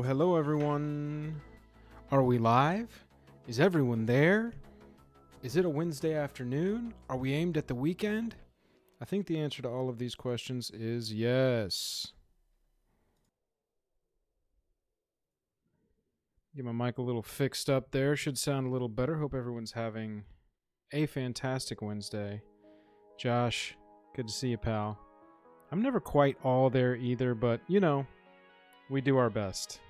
Hello everyone. Are we live? Is everyone there? Is it a Wednesday afternoon? Are we aimed at the weekend? I think the answer to all of these questions is yes. Get my mic a little fixed up there. Should sound a little better. Hope everyone's having a fantastic Wednesday. Josh, good to see you, pal. I'm never quite all there either, but you know, we do our best.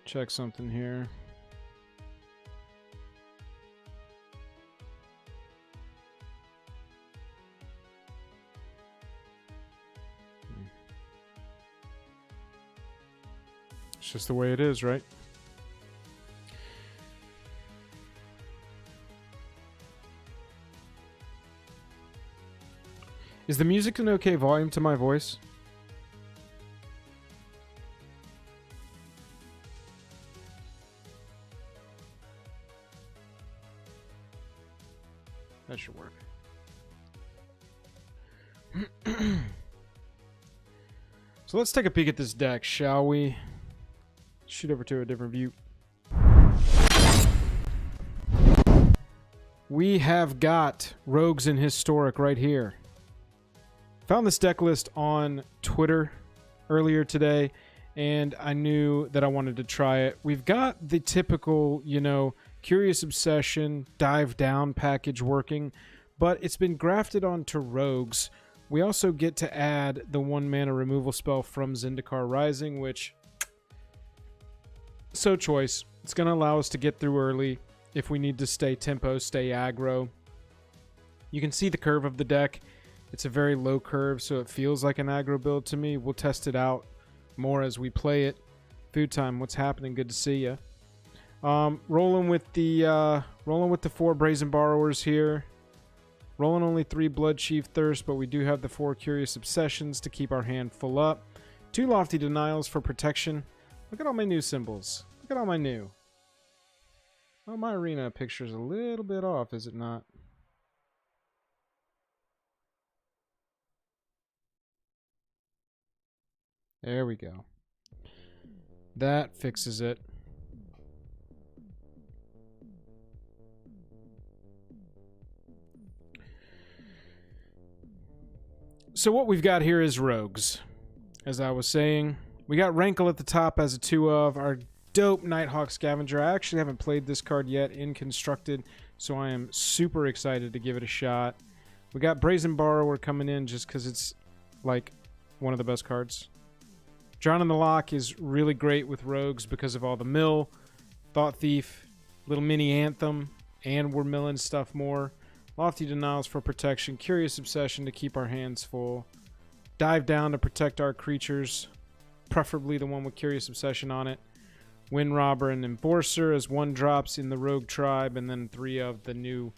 Check something here. It's just the way it is, right? Is the music an okay volume to my voice? That should work. So let's take a peek at this deck, shall we? Shoot over to a different view. We have got Rogues and Historic right here. Found this deck list on Twitter earlier today, and I knew that I wanted to try it. We've got the typical, you know, Curious Obsession, Dive Down package working, but it's been grafted onto Rogues. We also get to add the 1-mana removal spell from Zendikar Rising, which, so choice. It's going to allow us to get through early if we need to stay tempo, stay aggro. You can see the curve of the deck. It's a very low curve, so it feels like an aggro build to me. We'll test it out more as we play it. Food time, what's happening? Good to see you. Rolling with the 4 Brazen Borrowers here. Rolling only 3 Bloodchief Thirst, but we do have the 4 Curious Obsessions to keep our hand full up. 2 Lofty Denials for protection. Look at all my new symbols. Look at all my new. Oh, my arena picture's a little bit off, is it not? There we go. That fixes it. So what we've got here is Rogues. As I was saying, we got Rankle at the top as a 2 of our dope Nighthawk Scavenger. I actually haven't played this card yet in Constructed, so I am super excited to give it a shot. We got Brazen Borrower coming in just because it's like one of the best cards. Drawn in the Lock is really great with Rogues because of all the mill, Thought Thief, little mini Anthem, and we're milling stuff more. Lofty Denials for protection, Curious Obsession to keep our hands full, Dive Down to protect our creatures, preferably the one with Curious Obsession on it, Wind Robber and Enforcer as 1 drops in the Rogue Tribe, and then 3 of the new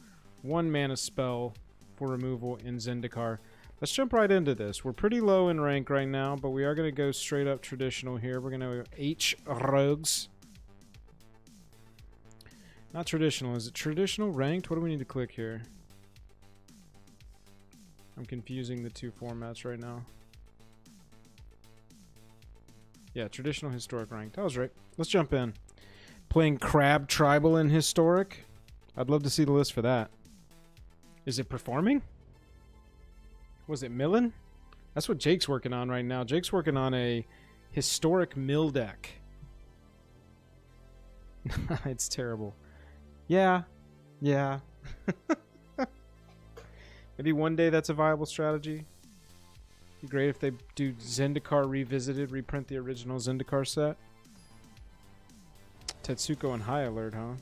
1-mana spell for removal in Zendikar. Let's jump right into this. We're pretty low in rank right now, but we are going to go straight up traditional here. We're going to go H Rogues. Not traditional. Is it traditional? Ranked? What do we need to click here? I'm confusing the 2 formats right now. Yeah, traditional, historic, ranked. I was right. Let's jump in. Playing Crab Tribal and Historic. I'd love to see the list for that. Is it performing? Was it milling? That's what Jake's working on right now. Jake's working on a historic mill deck. It's terrible. Yeah. Maybe one day that's a viable strategy. Be great if they do Zendikar Revisited, reprint the original Zendikar set. Tetsuko on high alert, huh?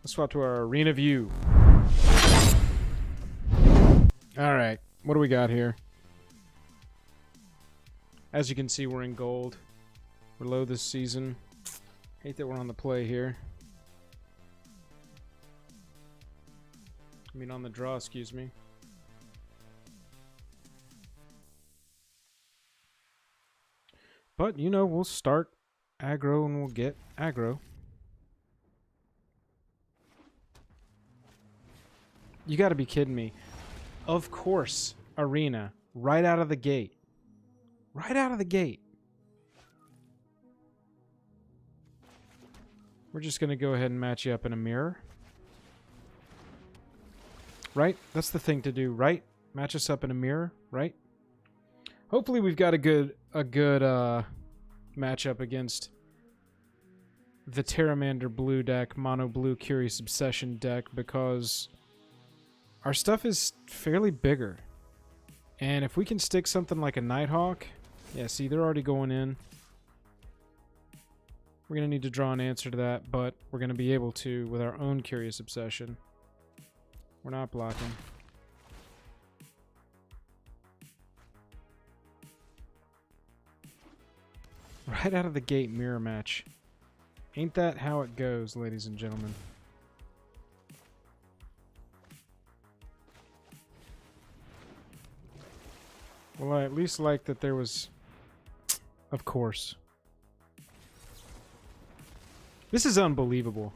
Let's swap to our arena view. Alright, what do we got here? As you can see, we're in gold. We're low this season. Hate that we're on the play here. I mean on the draw, excuse me. But, you know, we'll start aggro and we'll get aggro. You gotta be kidding me. Of course, Arena. Right out of the gate. Right out of the gate. We're just going to go ahead and match you up in a mirror. Right? That's the thing to do, right? Match us up in a mirror, right? Hopefully we've got a good matchup against the Terramander blue deck, mono blue Curious Obsession deck, because our stuff is fairly bigger. And if we can stick something like a Nighthawk, yeah, see, they're already going in. We're going to need to draw an answer to that, but we're going to be able to with our own Curious Obsession. We're not blocking. Right out of the gate, mirror match. Ain't that how it goes, ladies and gentlemen? Well, I at least like that there was... Of course. This is unbelievable.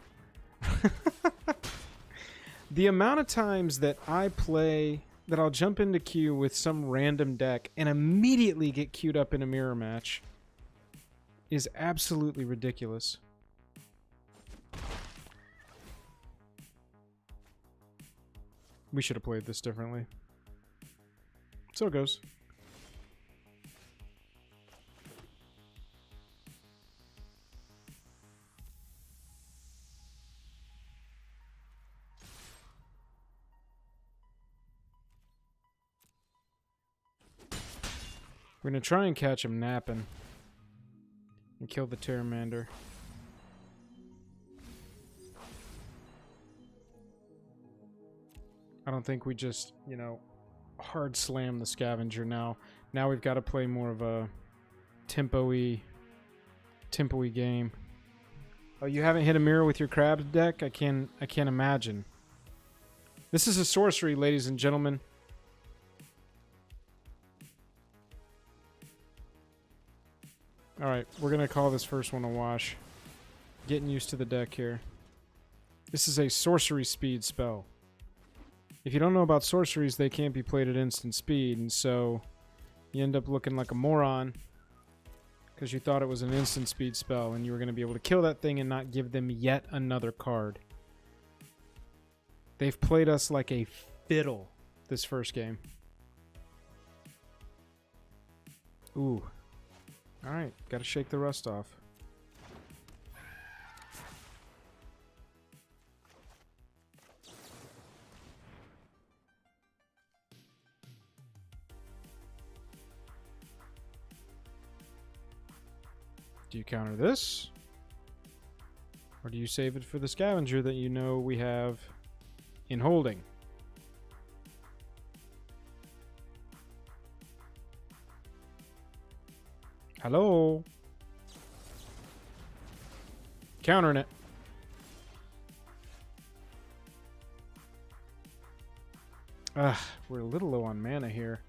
The amount of times that I play... that I'll jump into queue with some random deck and immediately get queued up in a mirror match is absolutely ridiculous. We should have played this differently. So it goes. We're going to try and catch him napping and kill the Terramander. I don't think we just, you know, hard slam the Scavenger now. Now we've got to play more of a tempo-y game. Oh, you haven't hit a mirror with your Crabs deck? I can't imagine. This is a sorcery, ladies and gentlemen. Alright, we're going to call this first one a wash. Getting used to the deck here. This is a sorcery speed spell. If you don't know about sorceries, they can't be played at instant speed, and so you end up looking like a moron because you thought it was an instant speed spell and you were going to be able to kill that thing and not give them yet another card. They've played us like a fiddle this first game. Ooh. Alright, gotta shake the rust off. Do you counter this? Or do you save it for the Scavenger that you know we have in holding? Hello? Countering it. We're a little low on mana here.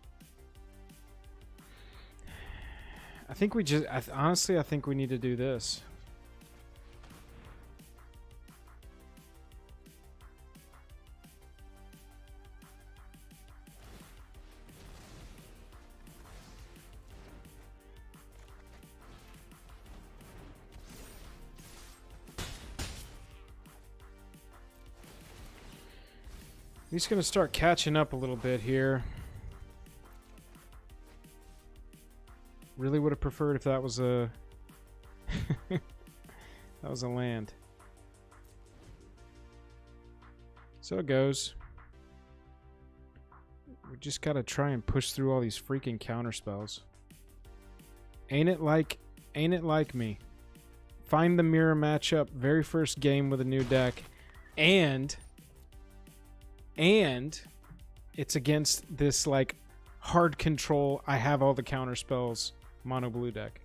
I think we just... honestly, I think we need to do this. He's going to start catching up a little bit here. Really would have preferred if that was a... that was a land. So it goes. We just got to try and push through all these freaking counter spells. Ain't it like me? Find the mirror matchup very first game with a new deck, and it's against this like hard control, I have all the counter spells mono blue deck.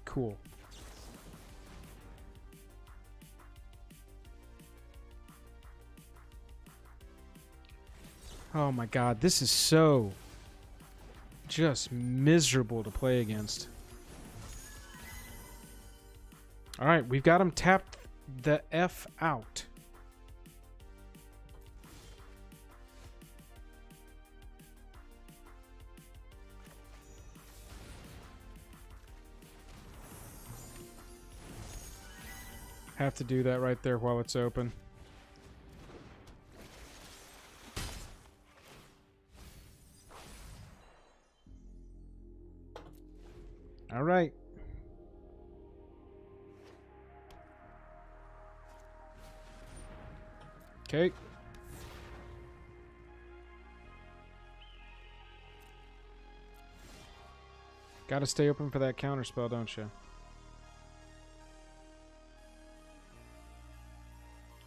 Cool. Oh my god, this is so just miserable to play against. Alright, we've got him tapped the F out. Have to do that right there while it's open. All right. Okay. Gotta stay open for that counterspell, don't you?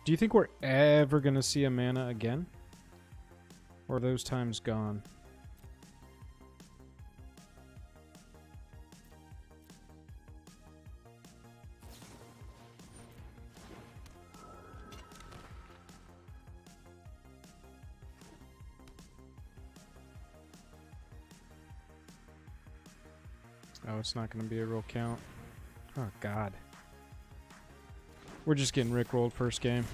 Do you think we're ever gonna see a mana again? Or are those times gone? Oh, it's not going to be a real count. Oh, God. We're just getting rickrolled first game.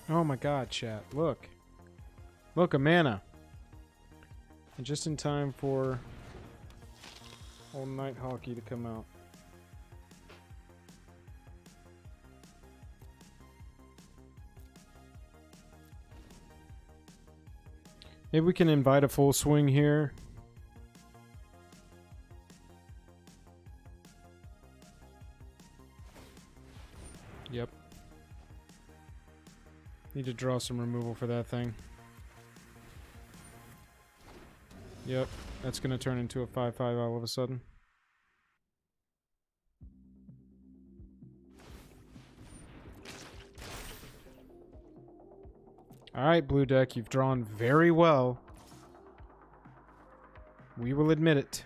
Oh my God, chat. Look. Look, a mana. And just in time for old Night Hockey to come out. Maybe we can invite a full swing here. Yep. Need to draw some removal for that thing. Yep, that's going to turn into a 5/5 all of a sudden. Alright, blue deck, you've drawn very well. We will admit it.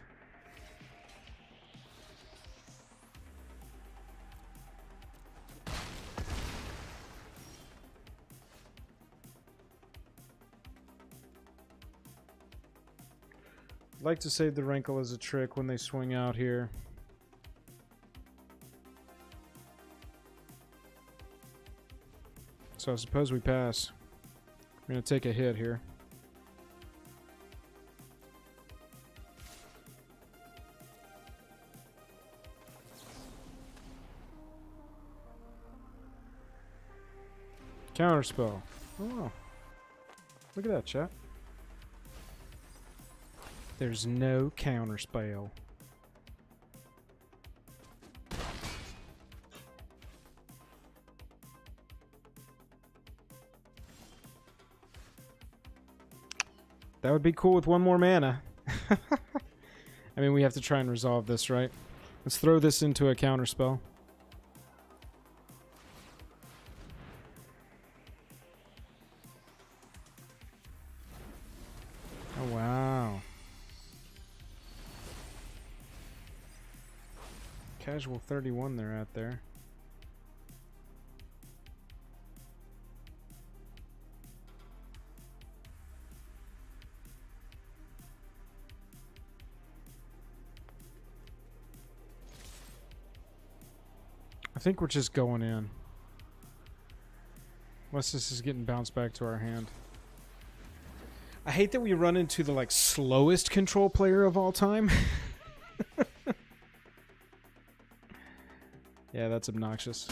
I'd like to save the Rankle as a trick when they swing out here. So I suppose we pass. We're going to take a hit here. Counterspell. Oh. Look at that, chat. There's no counterspell. That would be cool with one more mana. I mean, we have to try and resolve this, right? Let's throw this into a counterspell. Oh, wow. Casual 31 they're at there. I think we're just going in. Unless this is getting bounced back to our hand. I hate that we run into the, like, slowest control player of all time. Yeah, that's obnoxious.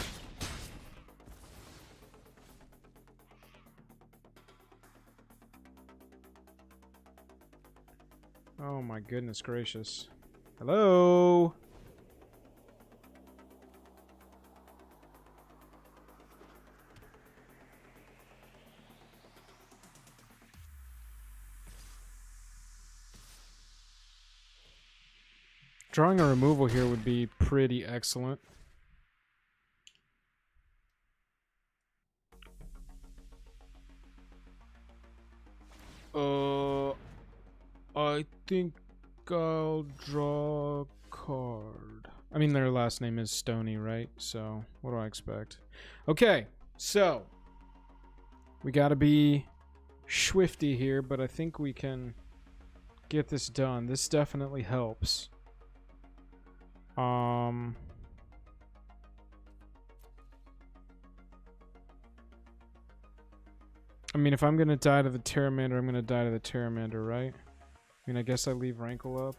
Oh my goodness gracious. Hello? Drawing a removal here would be pretty excellent. I think I'll draw a card. I mean, their last name is Stoney, right? So, what do I expect? Okay, so we gotta be swifty here, but I think we can get this done. This definitely helps. I mean, if I'm gonna die to the Pteramander, I'm gonna die to the Pteramander, right? I mean, I guess I leave Rankle up.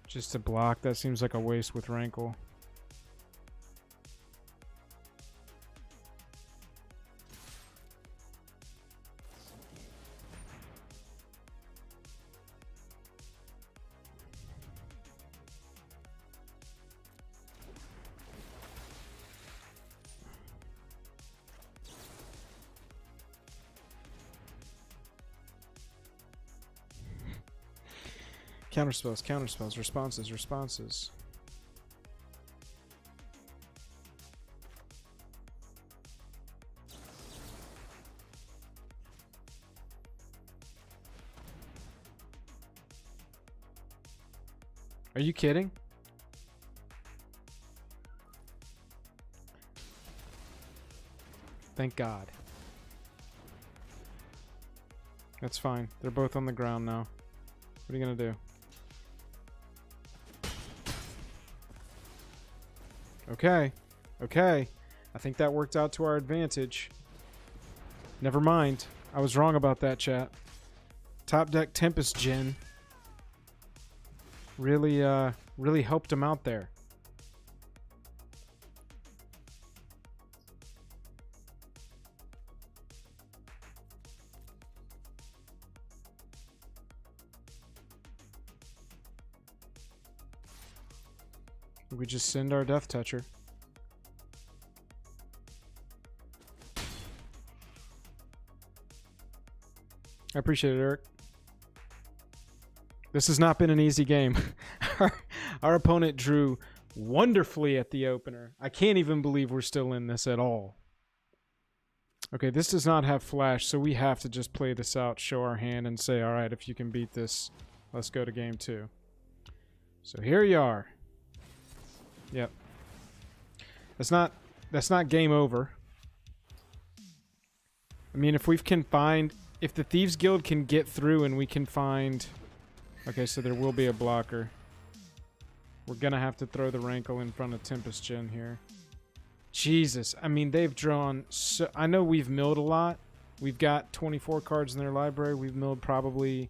Just to block, that seems like a waste with Rankle. Counterspells, counterspells, responses, responses. Are you kidding? Thank God. That's fine. They're both on the ground now. What are you gonna do? Okay. Okay. I think that worked out to our advantage. Never mind. I was wrong about that, chat. Top deck Tempest Gen really helped him out there. We just send our Death Toucher. I appreciate it, Eric. This has not been an easy game. Our opponent drew wonderfully at the opener. I can't even believe we're still in this at all. Okay, this does not have flash, so we have to just play this out, show our hand, and say, all right, if you can beat this, let's go to game 2. So here you are. Yep. That's not game over. I mean, if we can find... If the Thieves Guild can get through and we can find... Okay, so there will be a blocker. We're gonna have to throw the Rankle in front of Tempest Gen here. Jesus. I mean, they've drawn... So, I know we've milled a lot. We've got 24 cards in their library. We've milled probably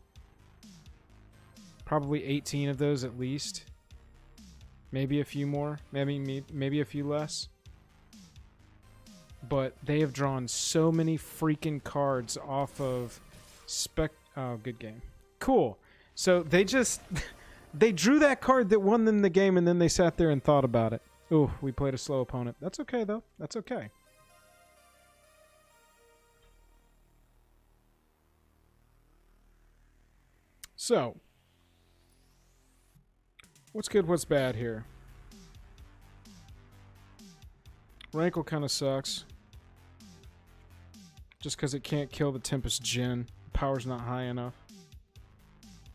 18 of those at least. Maybe a few more. Maybe a few less. But they have drawn so many freaking cards off of Oh, good game. Cool. So they just... they drew that card that won them the game, and then they sat there and thought about it. Ooh, we played a slow opponent. That's okay, though. That's okay. So... What's good, what's bad here? Rankle kind of sucks. Just because it can't kill the Tempest Gen. Power's not high enough.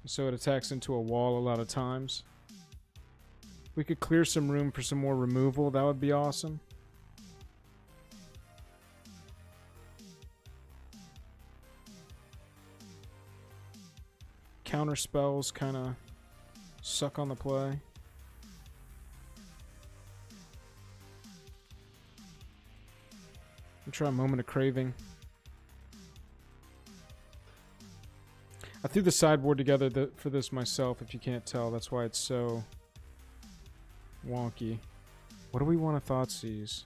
So it attacks into a wall a lot of times. We could clear some room for some more removal. That would be awesome. Counter spells kind of suck on the play. I'll try a Moment of Craving. I threw the sideboard together for this myself, if you can't tell. That's why it's so wonky. What do we want to Thoughtseize?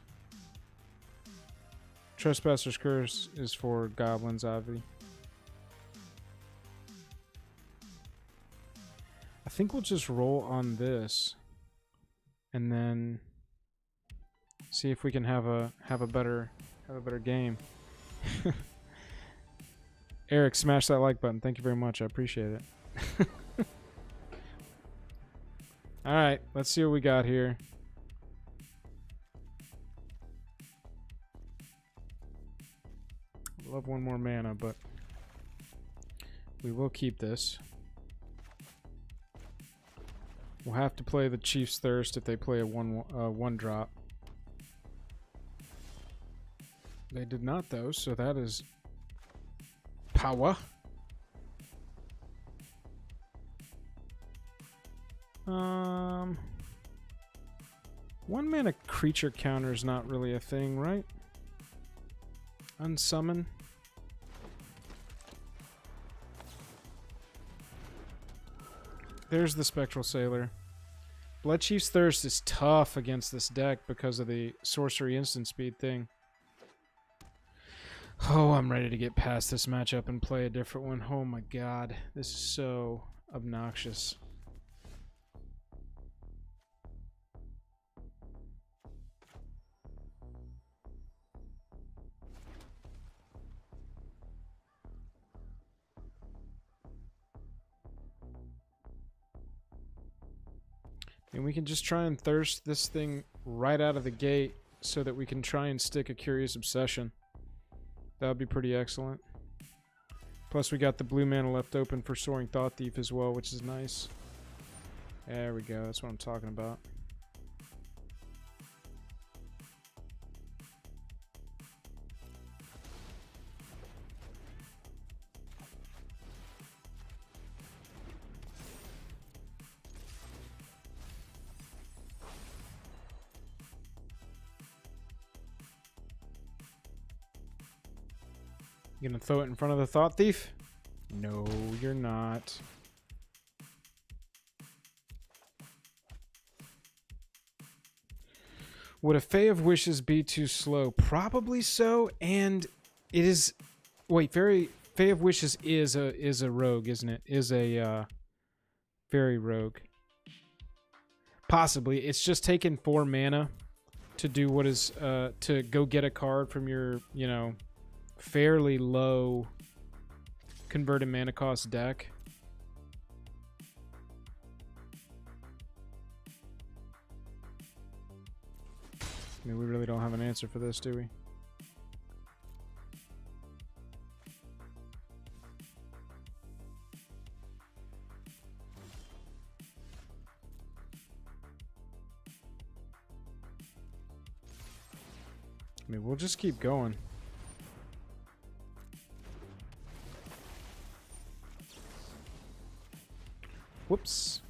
Trespasser's Curse is for goblins, Avi. I think we'll just roll on this and then see if we can have a better game. Eric, smash that like button. Thank you very much. I appreciate it. All right, let's see what we got here. Love one more mana, but we will keep this. We'll have to play the Chief's Thirst if they play a one drop. They did not though, so that is power. One mana creature counter is not really a thing, right? Unsummon. There's the Spectral Sailor. Blood Chief's Thirst is tough against this deck because of the sorcery instant speed thing. Oh, I'm ready to get past this matchup and play a different one. Oh my god, this is so obnoxious. And we can just try and thirst this thing right out of the gate so that we can try and stick a Curious Obsession. That would be pretty excellent. Plus we got the blue mana left open for Soaring Thought Thief as well, which is nice. There we go, that's what I'm talking about. You gonna throw it in front of the Thought Thief? No, you're not. Would a Fae of Wishes be too slow? Probably so, and it is... Wait, Fae of Wishes is a rogue, isn't it? Is a fairy rogue. Possibly. It's just taken 4 mana to do what is... to go get a card from your, you know... fairly low converted mana cost deck. I mean, we really don't have an answer for this, do we? I mean, we'll just keep going. Whoops.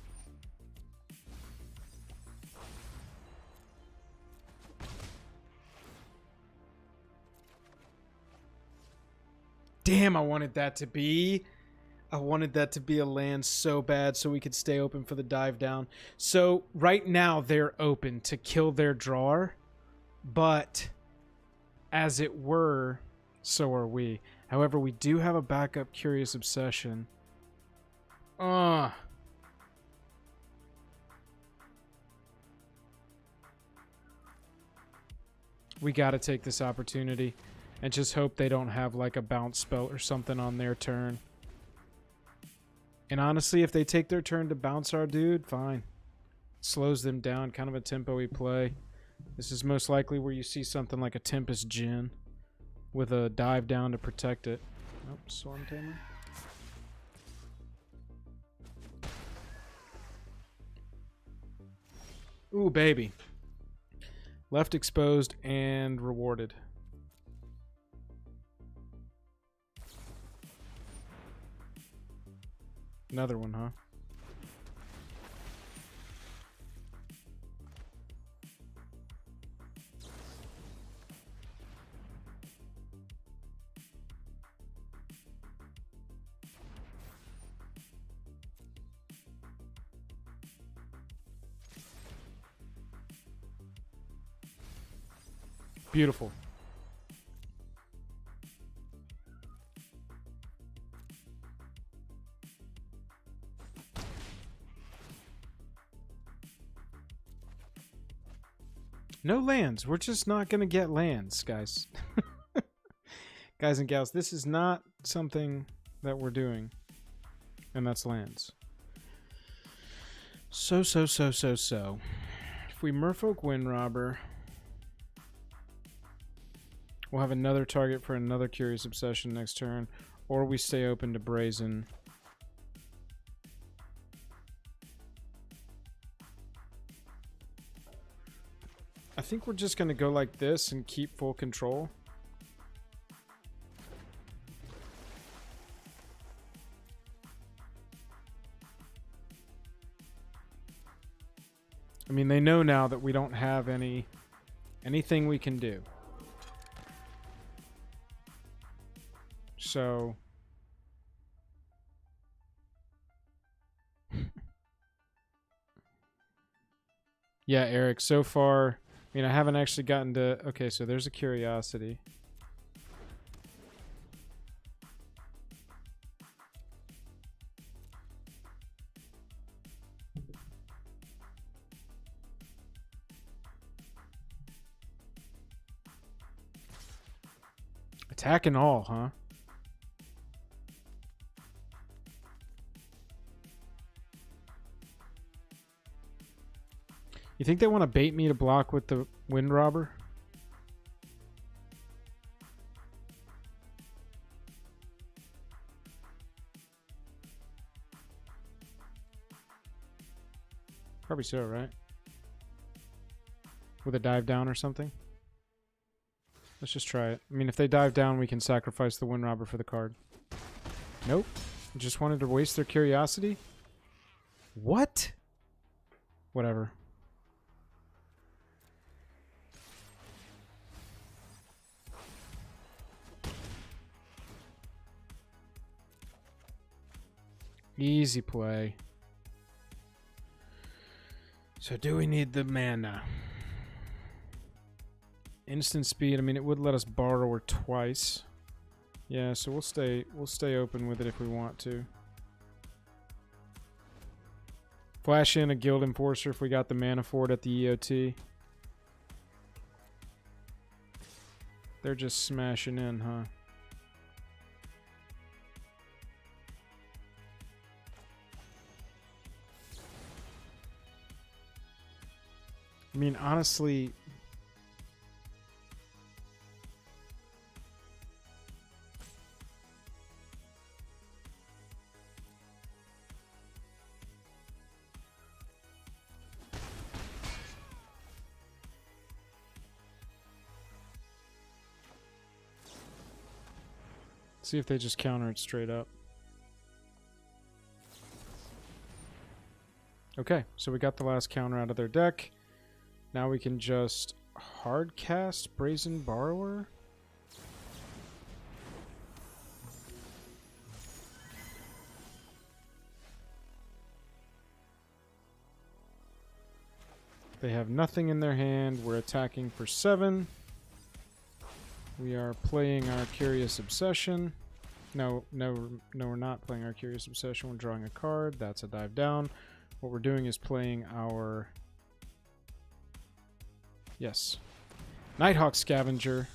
Damn, I wanted that to be a land so bad so we could stay open for the dive down. So right now they're open to kill their drawer, but as it were, so are we. However, we do have a backup Curious Obsession. We gotta take this opportunity and just hope they don't have like a bounce spell or something on their turn. And honestly, if they take their turn to bounce our dude, fine. Slows them down, kind of a tempo-y play. This is most likely where you see something like a Tempest Djinn with a dive down to protect it. Oh, Storm Tamer. Ooh, baby. Left exposed and rewarded. Another one, huh? Beautiful. No lands. We're just not going to get lands, guys. Guys and gals, this is not something that we're doing. And that's lands. So. If we Merfolk Windrobber, we'll have another target for another Curious Obsession next turn, or we stay open to Brazen. think we're just going to go like this and keep full control. I mean, they know now that we don't have anything we can do. So yeah, Eric, so far, I mean, I haven't actually gotten to... Okay, so there's a curiosity. Attack and all, huh? You think they want to bait me to block with the Wind Robber? Probably so, right? With a dive down or something? Let's just try it. I mean, if they dive down, we can sacrifice the Wind Robber for the card. Nope. Just wanted to waste their curiosity? What? Whatever. Easy play. So do we need the mana? Instant speed, I mean, it would let us borrow her twice. Yeah, so we'll stay open with it if we want to. Flash in a Guild Enforcer if we got the mana for it at the EOT. They're just smashing in, huh? I mean, honestly... See if they just counter it straight up. Okay, so we got the last counter out of their deck. Now we can just hard cast Brazen Borrower. They have nothing in their hand. We're attacking for 7. We are playing our Curious Obsession. No, we're not playing our Curious Obsession. We're drawing a card. That's a dive down. What we're doing is playing our... Yes. Nighthawk Scavenger.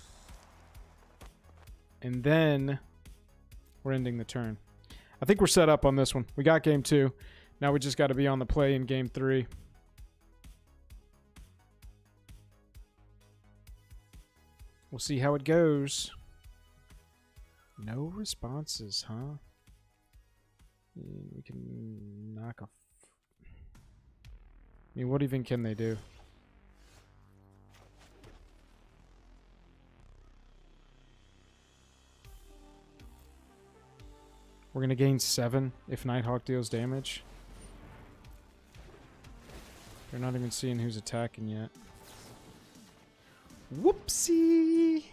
And then we're ending the turn. I think we're set up on this one. We got game 2. Now we just got to be on the play in game 3. We'll see how it goes. No responses, huh? We can knock a... I mean, what even can they do? We're going to gain 7 if Nighthawk deals damage. They're not even seeing who's attacking yet. Whoopsie!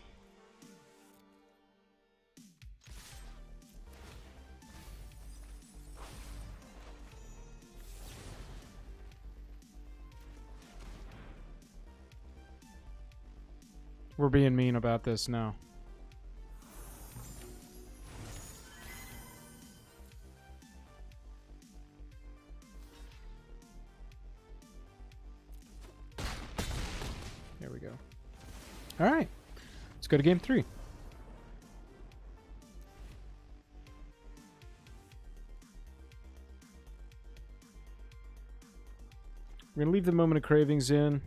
We're being mean about this now. There we go. All right, let's go to game 3. We're going to leave the Moment of Cravings in,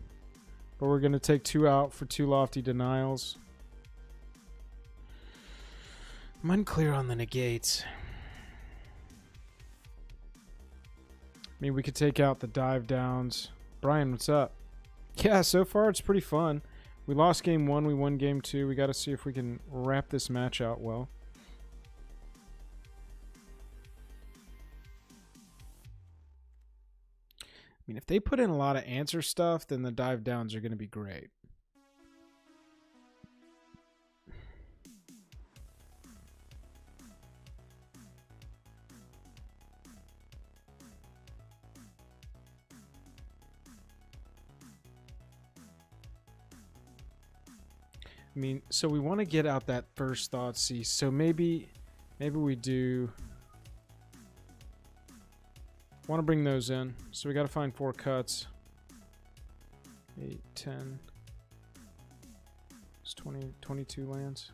but we're going to take 2 out for 2 Lofty Denials. I'm unclear on the negates. I mean, we could take out the dive downs. Brian, what's up? Yeah, so far it's pretty fun. We lost game 1, we won game 2. We got to see if we can wrap this match out well. I mean, if they put in a lot of answer stuff, then the dive downs are going to be great. I mean, so we want to get out that first Thoughtseize. So maybe we do want to bring those in. So we got to find 4 cuts. 8, 10. It's 20, 22 lands.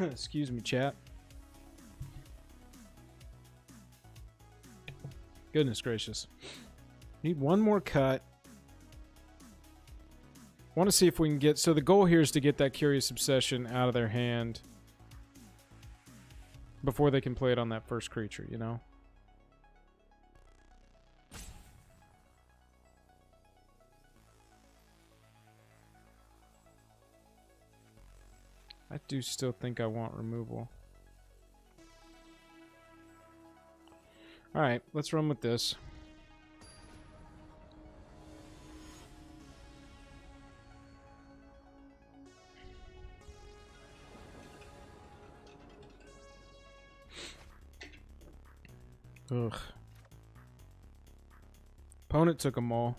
Excuse me, chat. Goodness gracious. Need one more cut. Want to see if we can get... So the goal here is to get that Curious Obsession out of their hand before they can play it on that first creature, you know? I do still think I want removal. Alright, let's run with this. Ugh. Opponent took them all.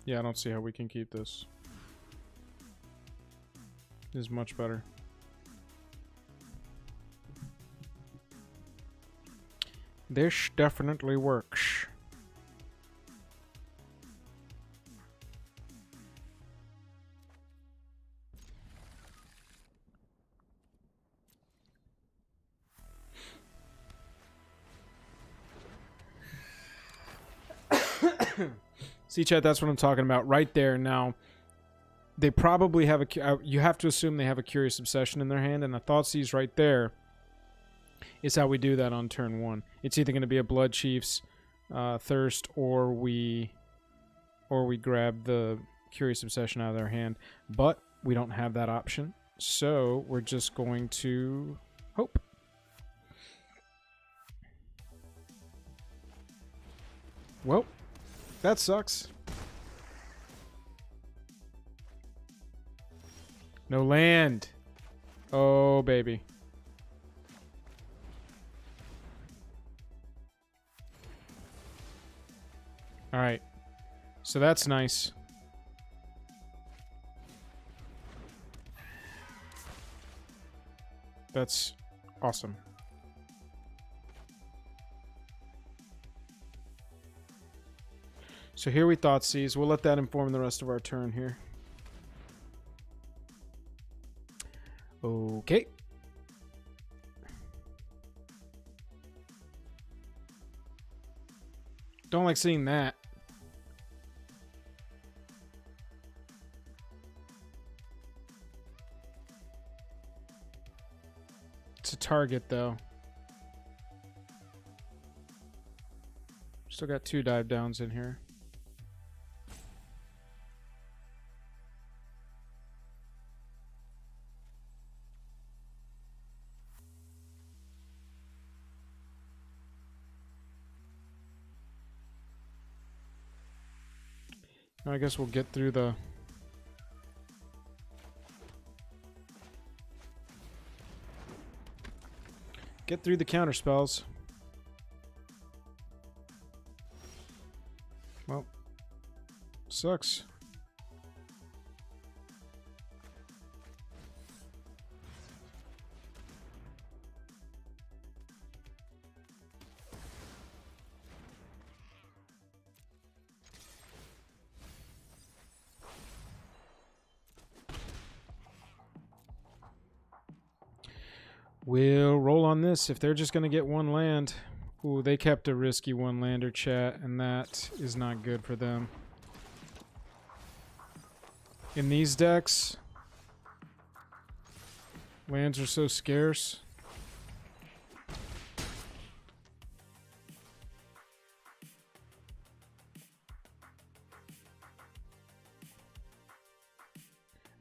Yeah, I don't see how we can keep this. This is much better. This definitely works. See, chat, that's what I'm talking about right there. Now, they probably have a... you have to assume they have a Curious Obsession in their hand, and a Thoughtseize right there is how we do that on turn 1. It's either going to be a Blood Chief's Thirst, or we grab the Curious Obsession out of their hand. But we don't have that option, so we're just going to hope. Well, that sucks. No land. Oh, baby. All right. So that's nice. That's awesome. So here we Thoughtseize. We'll let that inform the rest of our turn here. Okay. Don't like seeing that. It's a target, though. Still got 2 dive downs in here. I guess we'll get through the... counter spells. Well, sucks. We'll roll on this if they're just going to get one land. Ooh, they kept a risky one-lander, chat, and that is not good for them. In these decks, lands are so scarce.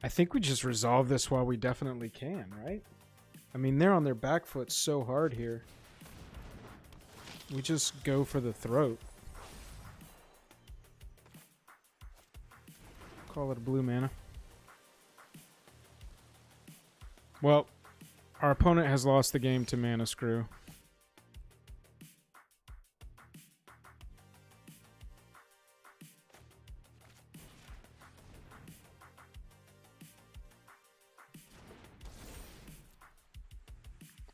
I think we just resolve this while we definitely can, right? I mean, they're on their back foot so hard here. We just go for the throat. Call it a blue mana. Well, our opponent has lost the game to Mana Screw.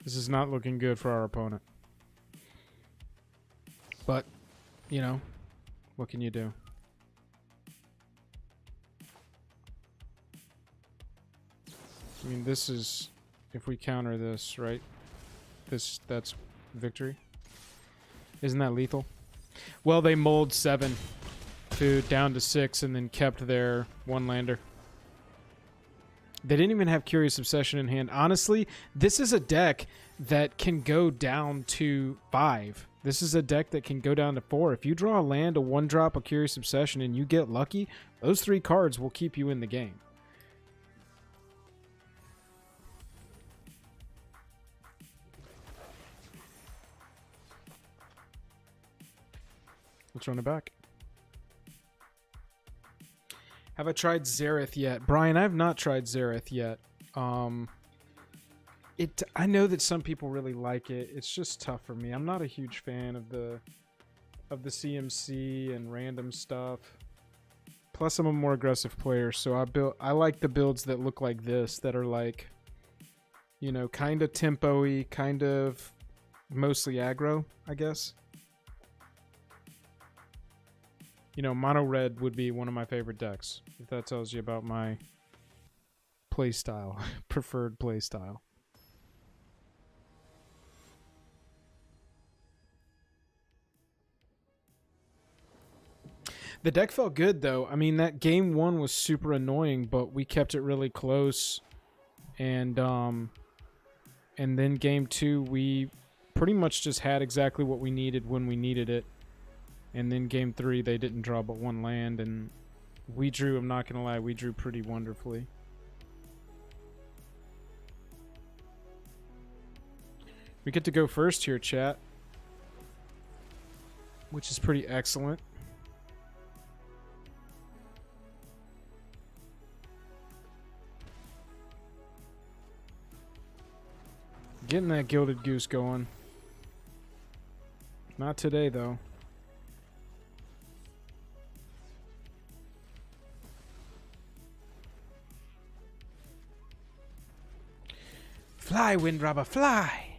This is not looking good for our opponent. But, you know, what can you do? I mean, this is, if we counter this, right? That's victory. Isn't that lethal? Well, they mulled 7 to down to 6 and then kept their one-lander. They didn't even have Curious Obsession in hand. Honestly, this is a deck that can go down to 5. This is a deck that can go down to 4. If you draw a land, a 1-drop, a Curious Obsession, and you get lucky, those 3 cards will keep you in the game. Let's run it back. Have I tried Zareth yet? Brian, I have not tried Zareth yet. I know that some people really like it. It's just tough for me. I'm not a huge fan of the CMC and random stuff. Plus, I'm a more aggressive player, so I like the builds that look like this, that are like, you know, kind of tempo-y, kind of mostly aggro, I guess. You know, mono red would be one of my favorite decks, if that tells you about my play style, preferred play style. The deck felt good, though. I mean, that game 1 was super annoying, but we kept it really close. And then game 2, we pretty much just had exactly what we needed when we needed it. And then game 3, they didn't draw but 1 land, and we drew, I'm not going to lie, we drew pretty wonderfully. We get to go first here, chat, which is pretty excellent. Getting that Gilded Goose going. Not today, though. Fly, Windrobber, fly!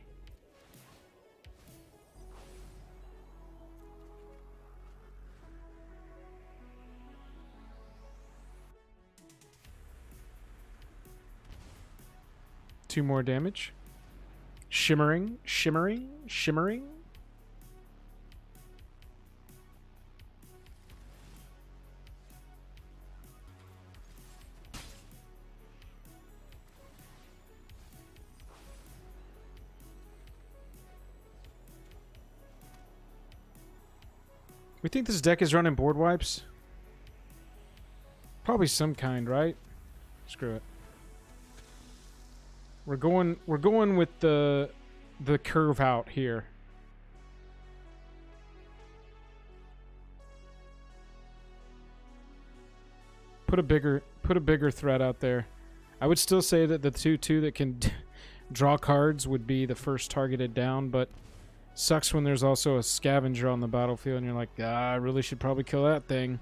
Two more damage. Shimmering, shimmering, shimmering. We think this deck is running board wipes? Probably some kind, right? Screw it. We're going with the curve out here. Put a bigger threat out there. I would still say that the 2/2 that can draw cards would be the first targeted down, but sucks when there's also a scavenger on the battlefield and you're like, I really should probably kill that thing.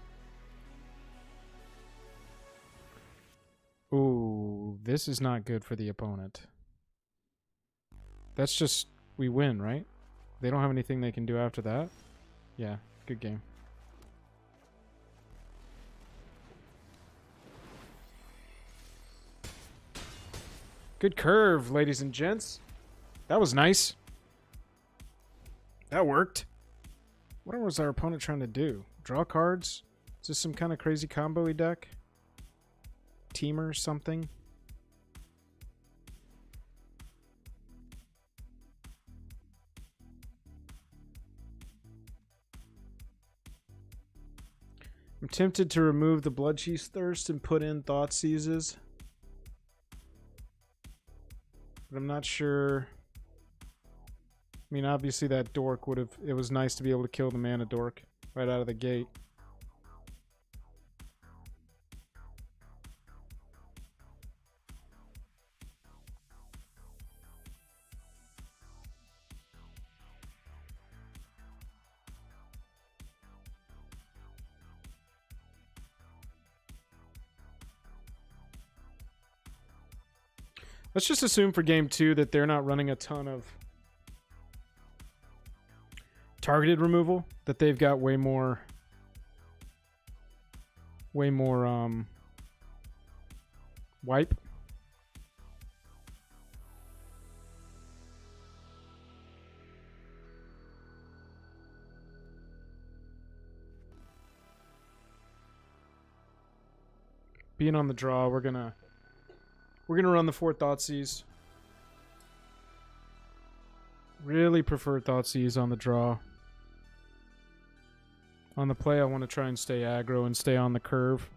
Ooh, this is not good for the opponent. That's just, we win, right? They don't have anything they can do after that. Yeah, good game. Good curve, ladies and gents. That was nice. That worked. What was our opponent trying to do? Draw cards? Is this some kind of crazy combo-y deck? Teamer something? I'm tempted to remove the Bloodcheese Thirst and put in Thought Seizes. But I'm not sure. I mean, obviously that dork would have... It was nice to be able to kill the mana dork right out of the gate. Let's just assume for game 2 that they're not running a ton of targeted removal, that they've got way more wipe. Being on the draw, we're gonna run the 4 Thoughtseize. Really prefer Thoughtseize on the draw. On the play, I want to try and stay aggro and stay on the curve.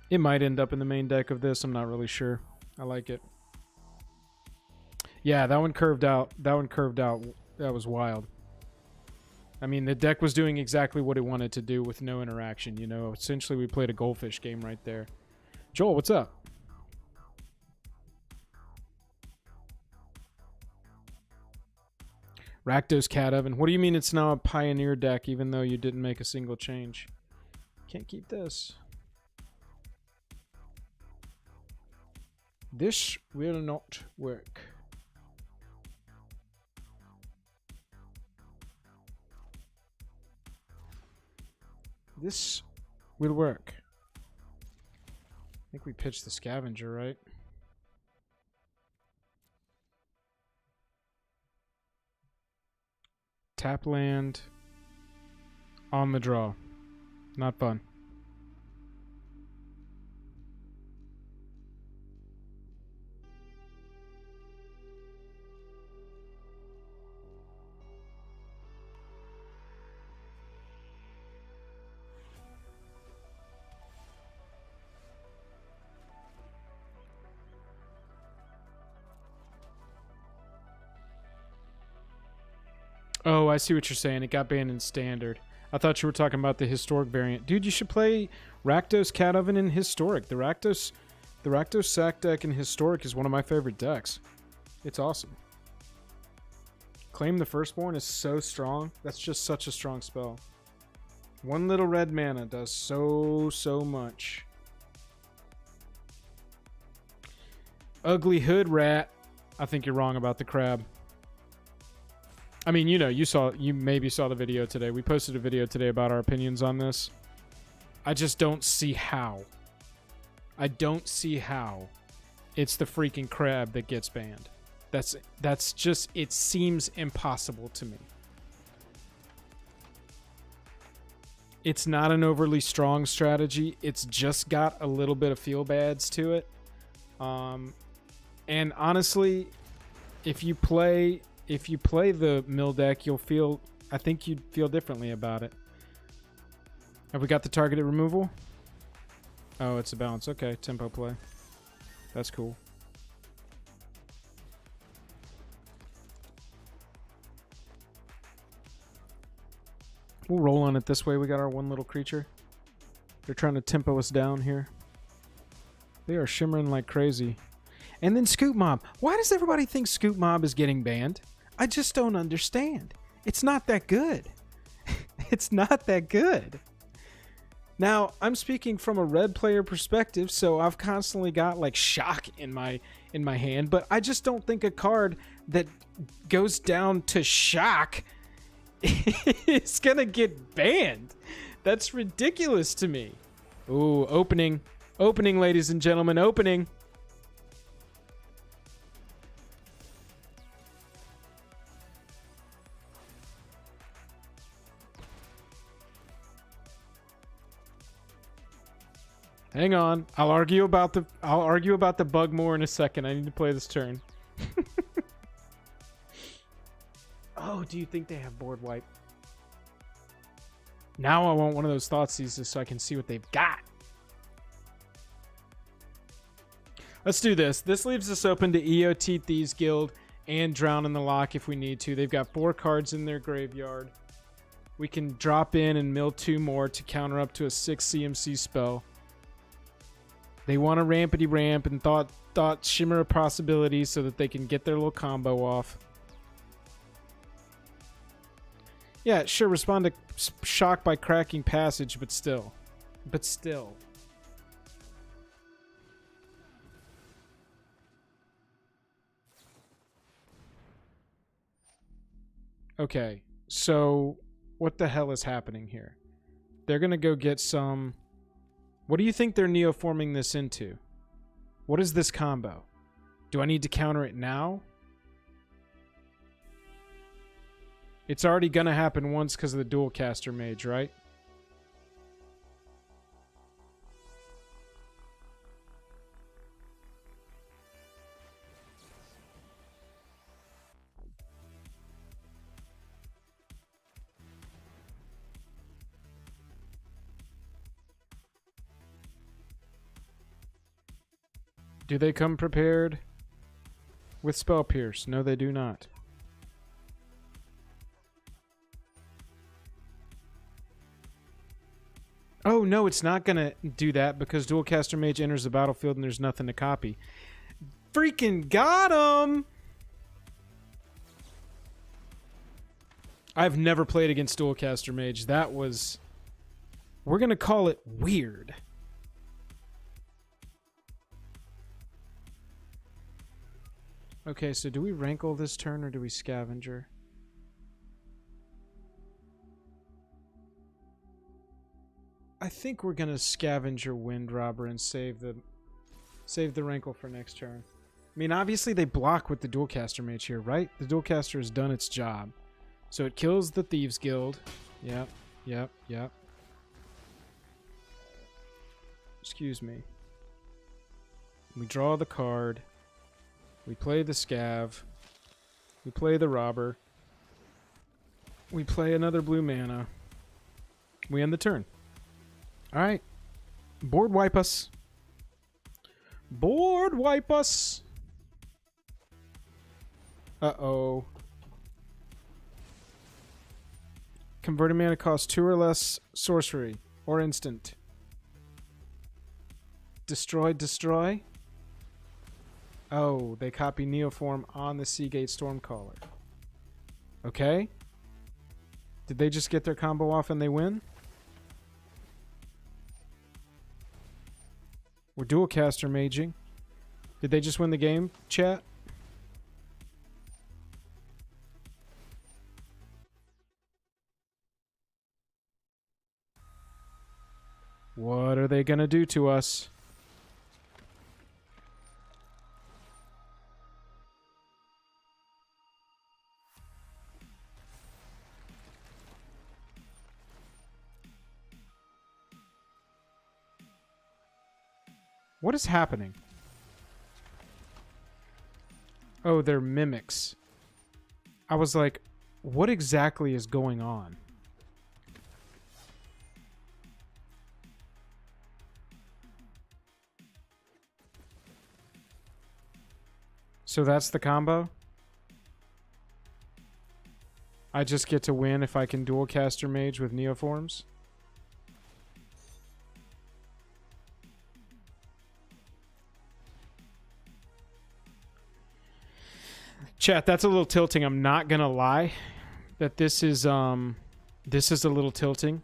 It might end up in the main deck of this. I'm not really sure. I like it. Yeah, that one curved out. That one curved out. That was wild. I mean, the deck was doing exactly what it wanted to do with no interaction. You know, essentially we played a goldfish game right there. Joel, what's up? Rakdos Cat Oven. What do you mean it's now a Pioneer deck even though you didn't make a single change? Can't keep this. This will not work. This will work. I think we pitched the Scavenger, right? Tap land on the draw. Not fun. Oh, I see what you're saying. It got banned in Standard. I thought you were talking about the Historic variant. Dude, you should play Rakdos Cat Oven in Historic. The Rakdos sack deck in Historic is one of my favorite decks. It's awesome. Claim the Firstborn is so strong. That's just such a strong spell. One little red mana does so much. Ugly Hood Rat. I think you're wrong about the crab. I mean, you know, you maybe saw the video today. We posted a video today about our opinions on this. I just don't see how. I don't see how it's the freaking crab that gets banned. That's just, it seems impossible to me. It's not an overly strong strategy. It's just got a little bit of feel bads to it. And honestly, if you play the mill deck, I think you'd feel differently about it. Have we got the targeted removal? Oh, it's a bounce. Okay, tempo play. That's cool. We'll roll on it this way. We got our one little creature. They're trying to tempo us down here. They are shimmering like crazy. And then Scoop Mob. Why does everybody think Scoop Mob is getting banned? I just don't understand. It's not that good. It's not that good. Now, I'm speaking from a red player perspective, so I've constantly got like shock in my hand, but I just don't think a card that goes down to shock is gonna get banned. That's ridiculous to me. Ooh, opening, ladies and gentlemen, opening. Hang on. I'll argue about the bug more in a second. I need to play this turn. Oh, do you think they have board wipe? Now I want one of those Thoughtseizes so I can see what they've got. Let's do this. This leaves us open to EOT Thieves Guild and Drown in the Loch if we need to. They've got 4 cards in their graveyard. We can drop in and mill 2 more to counter up to a 6 CMC spell. They want a rampity ramp and thought shimmer of possibilities so that they can get their little combo off. Yeah, sure, respond to shock by cracking passage, but still. But still. Okay, so what the hell is happening here? They're going to go get some... What do you think they're neoforming this into? What is this combo? Do I need to counter it now? It's already going to happen once because of the dual caster mage, right? Do they come prepared with Spell Pierce? No, they do not. Oh, no, it's not going to do that because Dual Caster Mage enters the battlefield and there's nothing to copy. Freaking got him! I've never played against Dual Caster Mage. That was... We're going to call it weird. Okay, so do we rankle this turn or do we scavenger? I think we're gonna scavenger Wind Robber and save the rankle for next turn. I mean, obviously they block with the Dualcaster Mage here, right? The Dualcaster has done its job. So it kills the Thieves Guild. Yep, yep, yep. Excuse me. We draw the card. We play the Scav. We play the Robber. We play another blue mana. We end the turn. Alright. Board wipe us. Board wipe us. Uh-oh. Converted mana costs 2 or less sorcery or instant. Destroy, destroy. Oh, they copy Neoform on the Seagate Stormcaller. Okay. Did they just get their combo off and they win? We're dual caster maging. Did they just win the game, chat? What are they gonna do to us? What is happening? Oh, they're mimics. I was like, what exactly is going on? So that's the combo? I just get to win if I can dual caster mage with Neoforms? Chat, that's a little tilting. I'm not gonna lie. That this is a little tilting.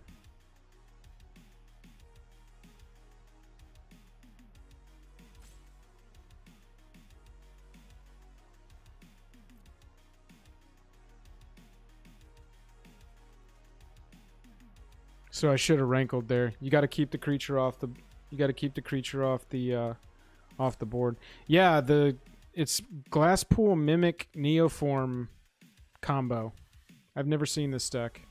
So I should have rankled there. You got to keep the creature off the. You got to keep the creature off the board. Yeah, it's Glasspool Mimic Neoform combo. I've never seen this deck.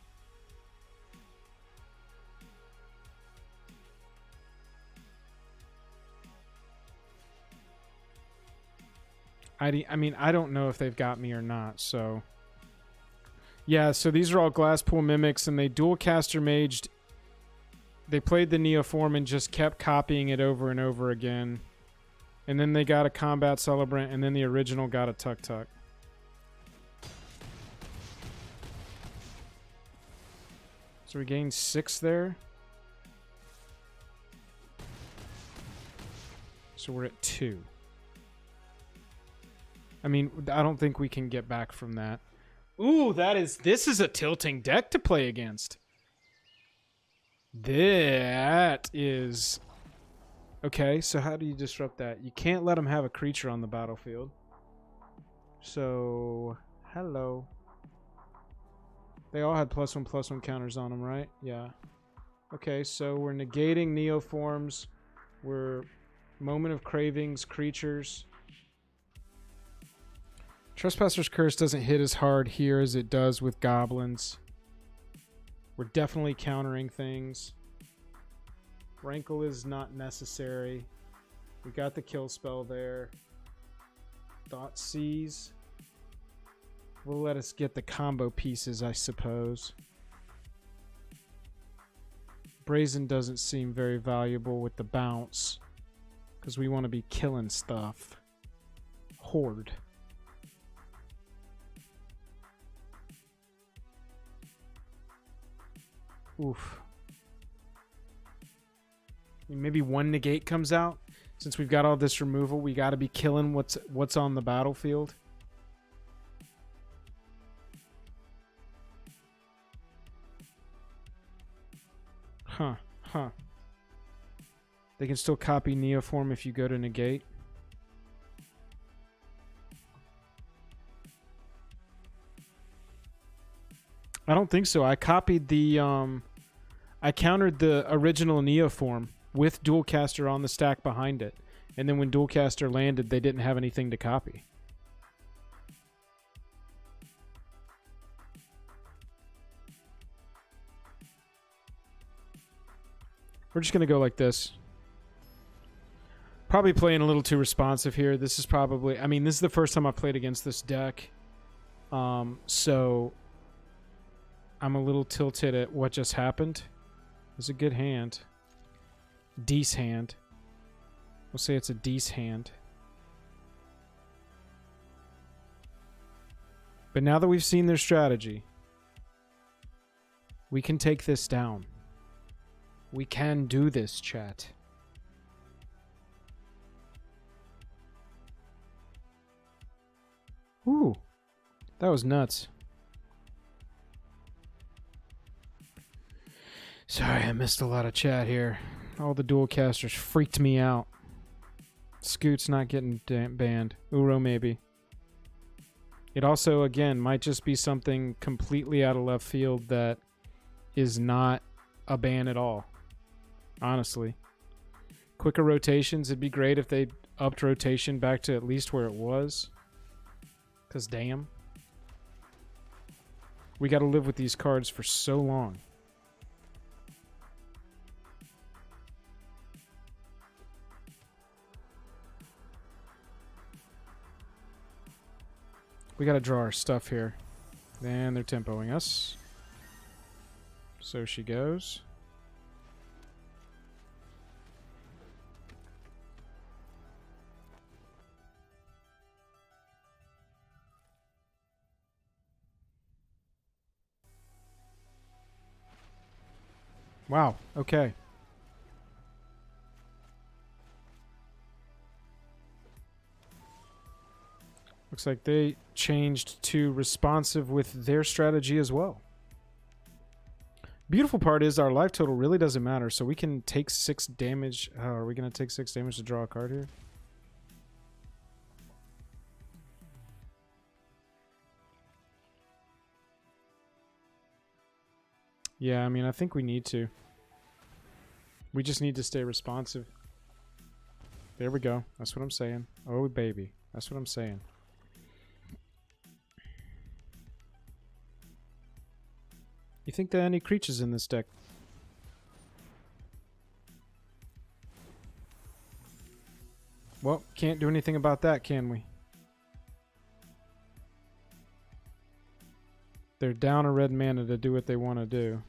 I mean, I don't know if they've got me or not, so... Yeah, so these are all Glasspool Mimics, and they dual-caster maged. They played the Neoform and just kept copying it over and over again. And then they got a Combat Celebrant, and then the original got a Tuk-Tuk. So we gained 6 there. So we're at 2. I mean, I don't think we can get back from that. Ooh, this is a tilting deck to play against. That is... Okay, so how do you disrupt that? You can't let them have a creature on the battlefield. So, hello. They all had +1/+1 counters on them, right? Yeah. Okay, so we're negating Neoforms. We're Moment of Cravings, creatures. Trespasser's Curse doesn't hit as hard here as it does with goblins. We're definitely countering things. Rankle is not necessary. We got the kill spell there. Thought Seize will let us get the combo pieces, I suppose. Brazen doesn't seem very valuable with the bounce, because we want to be killing stuff. Horde. Oof. Maybe one negate comes out. Since we've got all this removal, we got to be killing what's on the battlefield. Huh. They can still copy Neoform if you go to negate. I don't think so. I copied the I countered the original Neoform with Dualcaster on the stack behind it. And then when Dualcaster landed, they didn't have anything to copy. We're just going to go like this. Probably playing a little too responsive here. This is probably... I mean, this is the first time I played against this deck. So... I'm a little tilted at what just happened. It was a good hand. Dece hand. We'll say it's a Dece hand. But now that we've seen their strategy, we can take this down. We can do this, chat. Ooh, that was nuts. Sorry, I missed a lot of chat here. All the dual casters freaked me out. Scoot's not getting banned. Uro maybe. It also, again, might just be something completely out of left field that is not a ban at all. Honestly. Quicker rotations, it'd be great if they upped rotation back to at least where it was. Because damn. We got to live with these cards for so long. We gotta draw our stuff here. And they're tempoing us. So she goes. Wow, okay. Looks like they changed to responsive with their strategy as well. Beautiful part is our life total really doesn't matter, so we can take 6 damage. Oh, are we going to take 6 damage to draw a card here? Yeah, I mean, I think we need to. We just need to stay responsive. There we go. That's what I'm saying. Oh, baby. That's what I'm saying. You think there are any creatures in this deck? Well, can't do anything about that, can we? They're down a red mana to do what they want to do.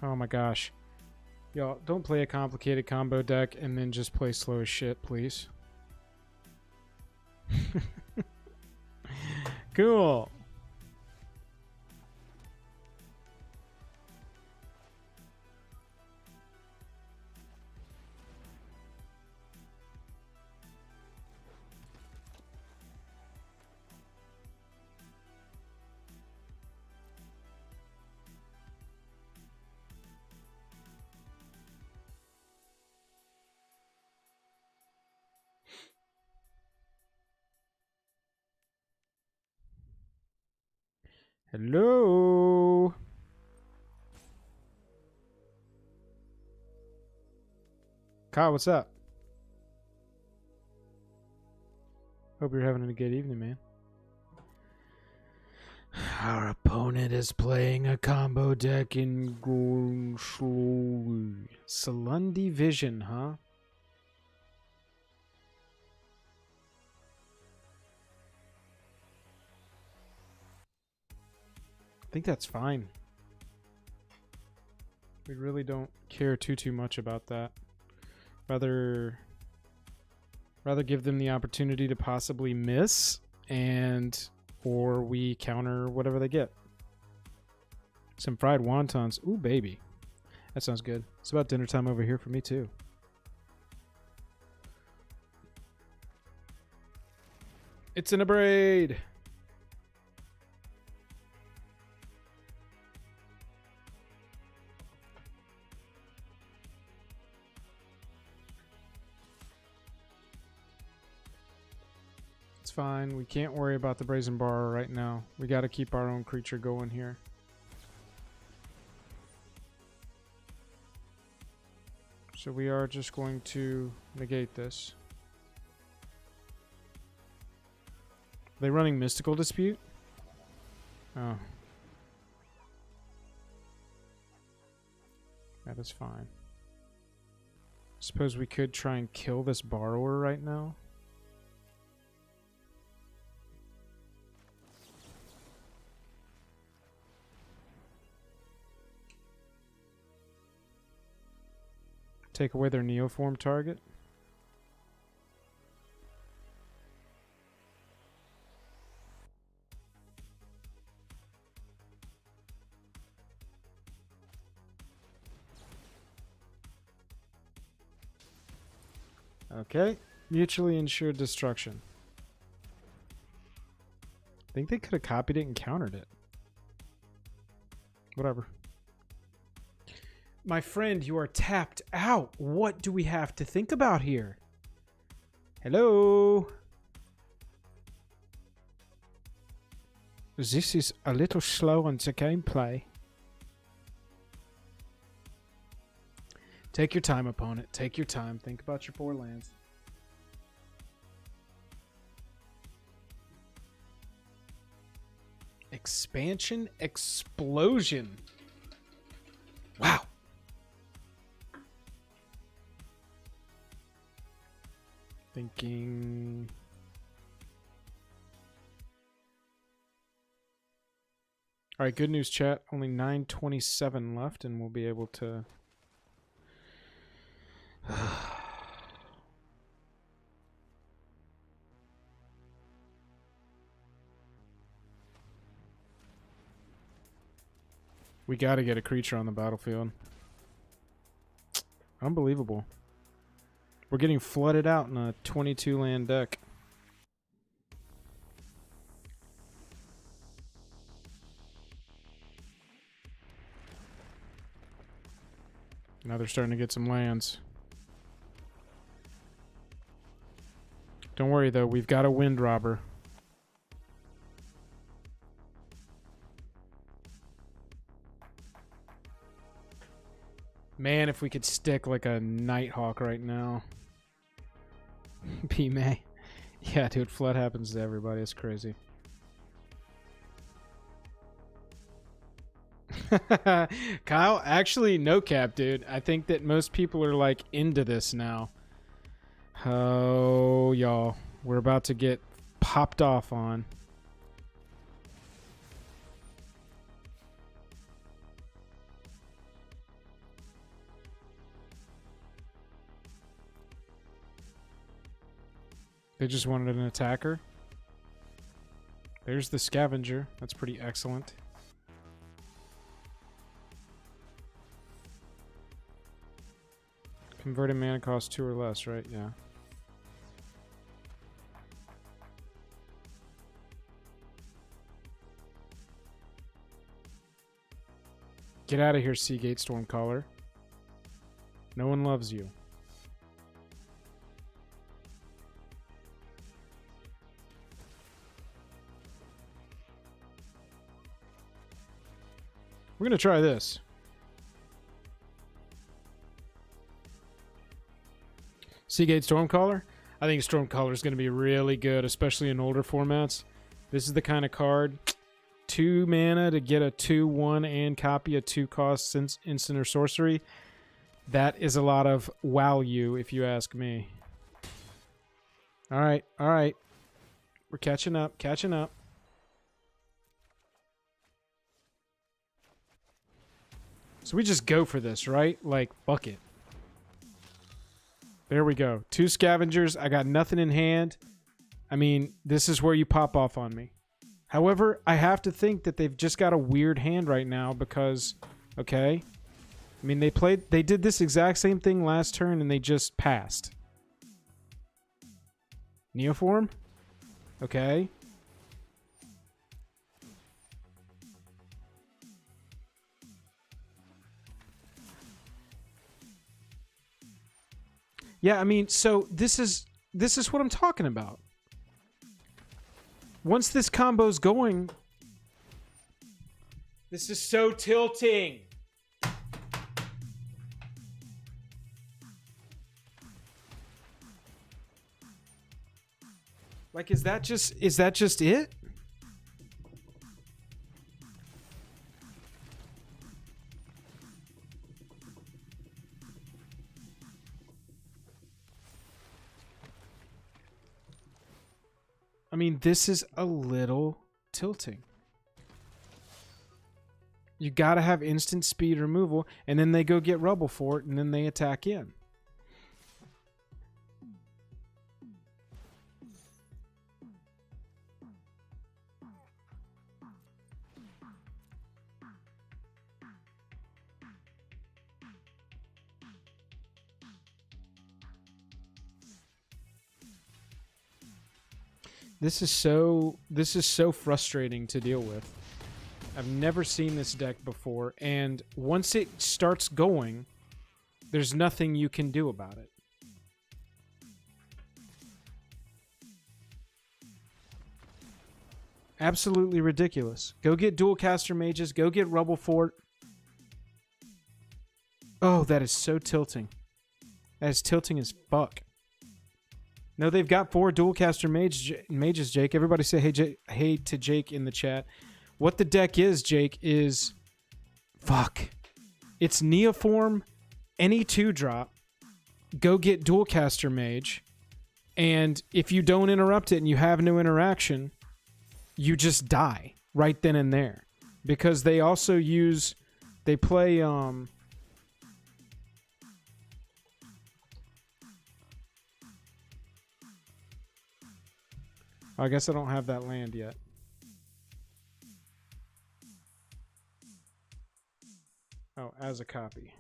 Oh my gosh. Y'all, don't play a complicated combo deck and then just play slow as shit, please. Cool. Hello. Kyle, what's up? Hope you're having a good evening, man. Our opponent is playing a combo deck in Salundi Vision, huh? I think that's fine. We really don't care too much about that. Rather give them the opportunity to possibly miss, or we counter whatever they get. Some fried wontons. Ooh, baby. That sounds good. It's about dinner time over here for me, too. It's in a braid. It's fine. We can't worry about the Brazen Bar right now. We got to keep our own creature going here. So we are just going to negate this. Are they running Mystical Dispute? Oh. That is fine. Suppose we could try and kill this borrower right now. Take away their Neoform target. Okay. Mutually insured destruction. I think they could have copied it and countered it. Whatever. My friend, you are tapped out. What do we have to think about here? Hello? This is a little slow on the gameplay. Take your time, opponent. Take your time. Think about your 4 lands. Expansion Explosion. Wow. Thinking... Alright, good news, chat. Only 9:27 left, and we'll be able to... We gotta get a creature on the battlefield. Unbelievable. We're getting flooded out in a 22 land deck. Now they're starting to get some lands. Don't worry though, we've got a Wind Robber. Man, if we could stick like a Nighthawk right now. P-May. Yeah, dude, flood happens to everybody. It's crazy. Kyle, actually, no cap, dude. I think that most people are like into this now. Oh, y'all. We're about to get popped off on. They just wanted an attacker. There's the scavenger. That's pretty excellent. Converted mana cost 2 or less, right? Yeah. Get out of here, Seagate Stormcaller. No one loves you. We're going to try this. Seagate Stormcaller? I think Stormcaller is going to be really good, especially in older formats. This is the kind of card. 2 mana to get a 2/1 and copy a 2-cost instant or sorcery. That is a lot of value, if you ask me. All right, all right. We're catching up, catching up. So we just go for this, right? Like, bucket. There we go. 2 scavengers. I got nothing in hand. I mean, this is where you pop off on me. However, I have to think that they've just got a weird hand right now because, okay. I mean, they did this exact same thing last turn and they just passed. Neoform? Okay. Yeah, I mean, so this is what I'm talking about. Once this combo's going, this is so tilting. Like, is that just it? I mean, this is a little tilting. You gotta have instant speed removal, and then they go get rubble for it, and then they attack in. This is so frustrating to deal with. I've never seen this deck before, and once it starts going, there's nothing you can do about it. Absolutely ridiculous. Go get dual caster mages, go get rubble fort. Oh, that is so tilting. That is tilting as fuck. No, they've got 4 dual caster mages, Jake. Everybody say hey to Jake in the chat. What the deck is, Jake, is... Fuck. It's Neoform, any 2-drop, go get dual caster mage, and if you don't interrupt it and you have no interaction, you just die right then and there. Because they also use... They play... I guess I don't have that land yet. Oh, as a copy.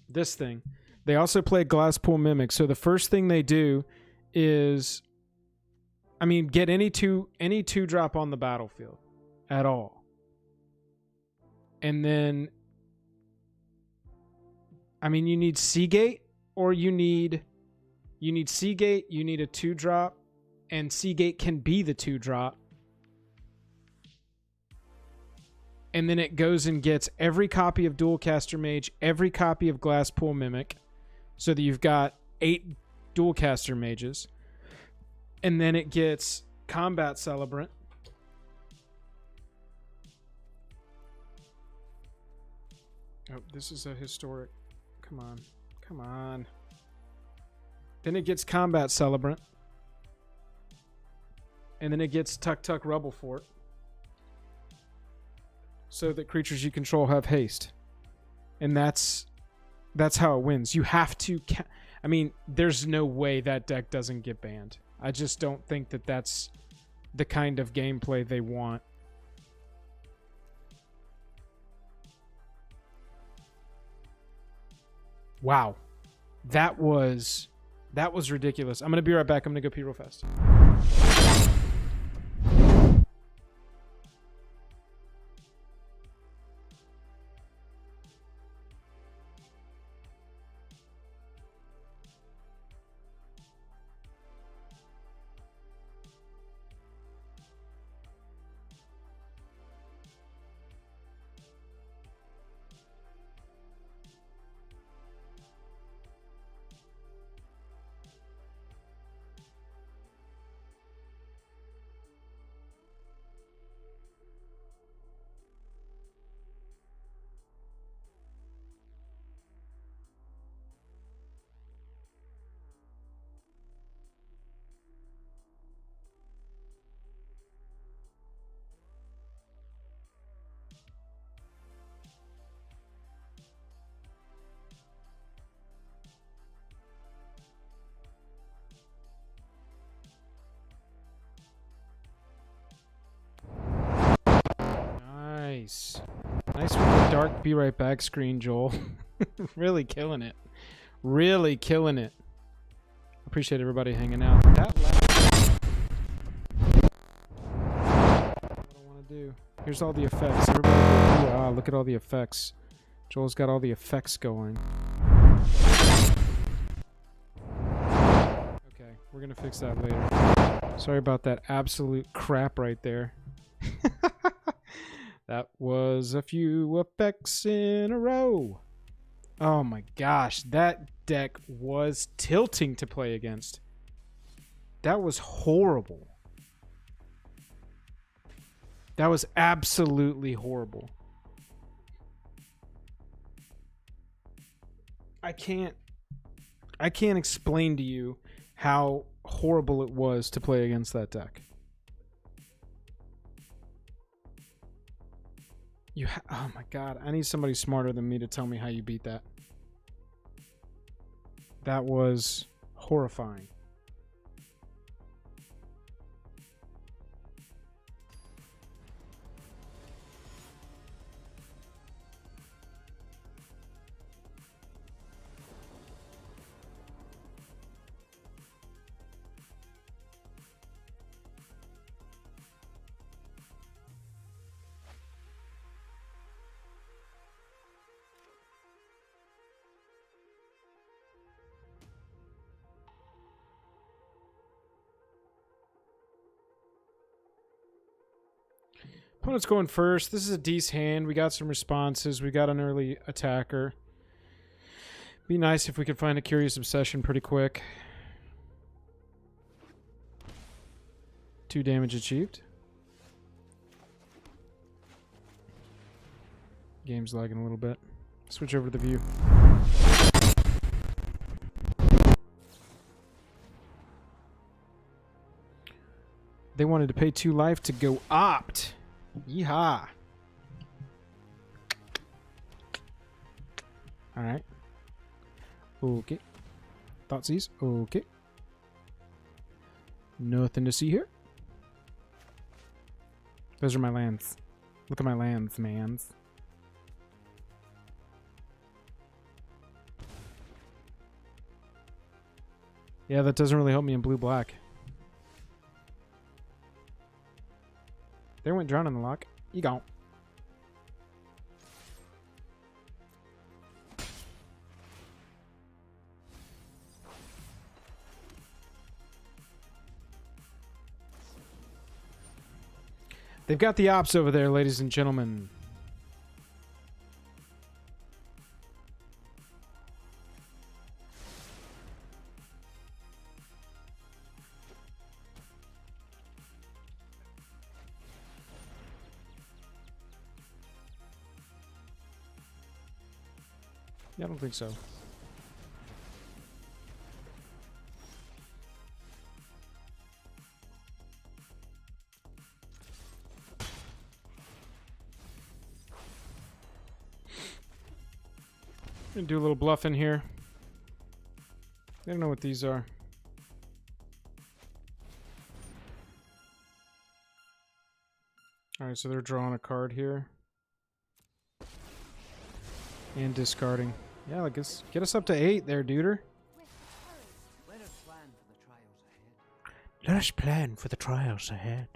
This thing. They also play Glasspool Mimic. So the first thing they do is, I mean, get any two drop on the battlefield at all. And then, I mean, you need Seagate or you need Seagate, you need a 2-drop, and Seagate can be the 2-drop. and then it goes and gets every copy of Dualcaster Mage, every copy of Glasspool Mimic, so that you've got 8 Dualcaster Mages. And then it gets Combat Celebrant. Oh, this is a historic. Come on. Come on. Then it gets Combat Celebrant. And then it gets Tuk Tuk Rubble Fort. So that creatures you control have haste. And that's how it wins. You have to... I mean, there's no way that deck doesn't get banned. I just don't think that that's the kind of gameplay they want. Wow. That was ridiculous. I'm going to be right back. I'm going to go pee real fast. Nice. Nice with the dark be right back screen, Joel. Really killing it. Really killing it. Appreciate everybody hanging out. That last... What I want to do. Here's all the effects. Everybody go, ooh, ah, look at all the effects. Joel's got all the effects going. Okay, we're going to fix that later. Sorry about that absolute crap right there. That was a few effects in a row. Oh my gosh, that deck was tilting to play against. That was horrible. That was absolutely horrible. I can't explain to you how horrible it was to play against that deck. Oh my god, I need somebody smarter than me to tell me how you beat that. That was horrifying. Opponent's going first. This is a decent hand. We got some responses. We got an early attacker. Be nice if we could find a Curious Obsession pretty quick. 2 damage achieved. Game's lagging a little bit. Switch over to the view. They wanted to pay 2 life to go opt. Yeehaw. Alright. Okay. Thoughtseize. Okay. Nothing to see here. Those are my lands. Look at my lands, mans. Yeah, that doesn't really help me in blue-black. There went Drown in the Lock. You gone. They've got the ops over there, ladies and gentlemen. Yeah, I don't think so. Gonna do a little bluff in here. I don't know what these are. Alright, so they're drawing a card here. And discarding. Yeah, I guess get us up to 8 there, duder. Let us plan for the trials ahead. Let us plan for the trials ahead.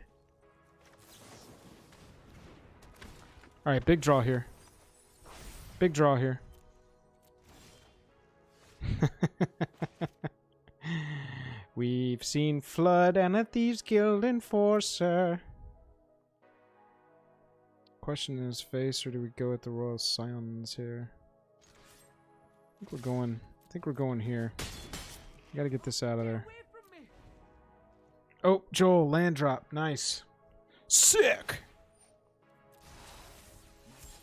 Alright, big draw here. Big draw here. We've seen Flood and a Thieves Guild Enforcer. Question is face, or do we go with the Royal Scions here? I think we're going here. Gotta get this out of there. Oh, Joel, land drop. Nice. Sick!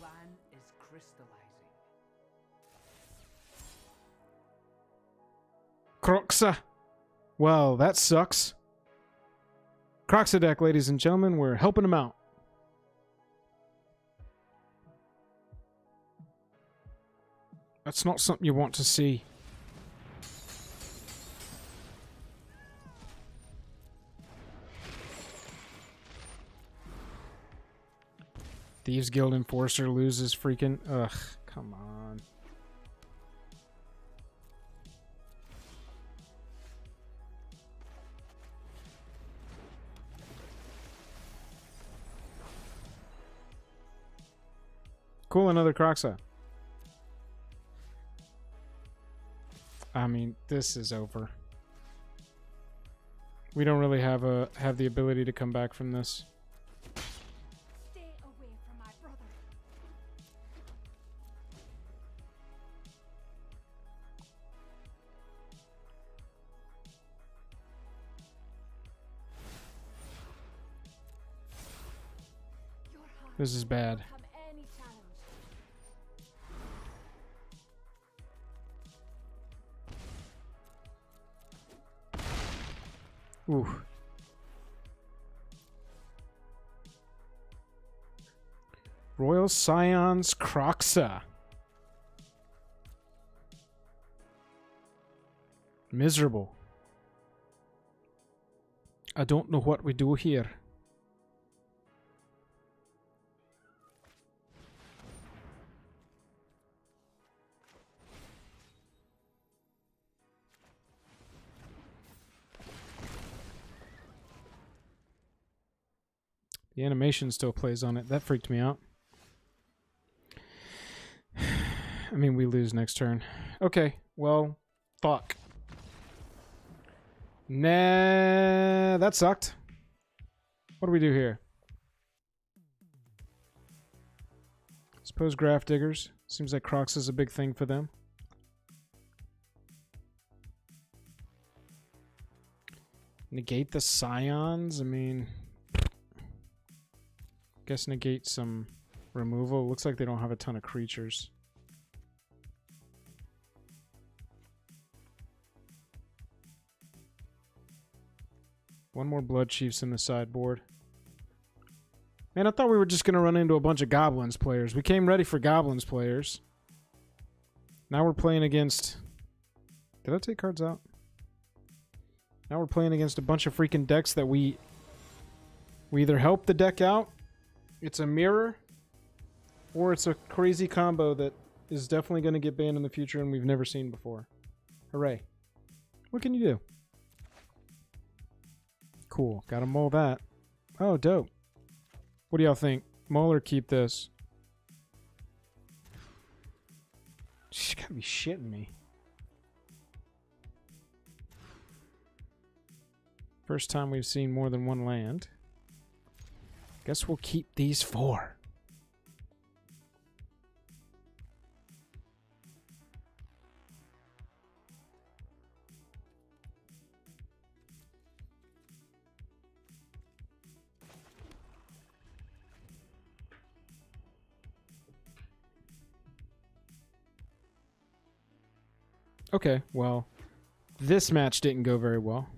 My plan is crystallizing. Croxa. Well, that sucks. Croxa deck, ladies and gentlemen. We're helping him out. That's not something you want to see. Thieves Guild Enforcer loses freaking... Ugh, come on. Cool, another Croxa. I mean, this is over. We don't really have the ability to come back from this. Stay away from my brother. Your heart This is bad. will overcome any challenge. Ooh. Royal Scions Croxa. Miserable. I don't know what we do here. The animation still plays on it. That freaked me out. I mean, we lose next turn. Okay, well, fuck. Nah, that sucked. What do we do here? Suppose Graph Diggers. Seems like Crocs is a big thing for them. Negate the Scions? I mean... Guess negate some removal. Looks like they don't have a ton of creatures. One more Blood Chiefs in the sideboard. Man, I thought we were just going to run into a bunch of Goblins players. We came ready for Goblins players. Now we're playing against... Did I take cards out? Now we're playing against a bunch of freaking decks that we either help the deck out, it's a mirror, or it's a crazy combo that is definitely going to get banned in the future and we've never seen before. Hooray. What can you do? Cool. Gotta mull that. Oh, dope. What do y'all think? Mull or keep this? She's gotta be shitting me. First time we've seen more than one land. Guess we'll keep these 4. Okay, well, this match didn't go very well.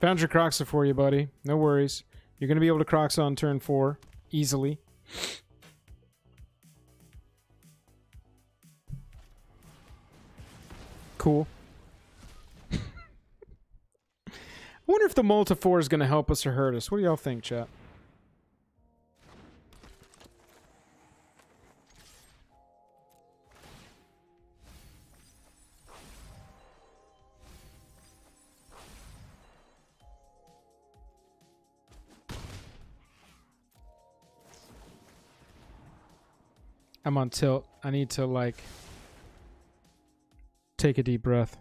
Found your Croxa for you, buddy. No worries. You're going to be able to Croxa on turn 4 easily. Cool. I wonder if the Multifor is going to help us or hurt us. What do y'all think, chat? I'm on tilt. I need to, like, take a deep breath.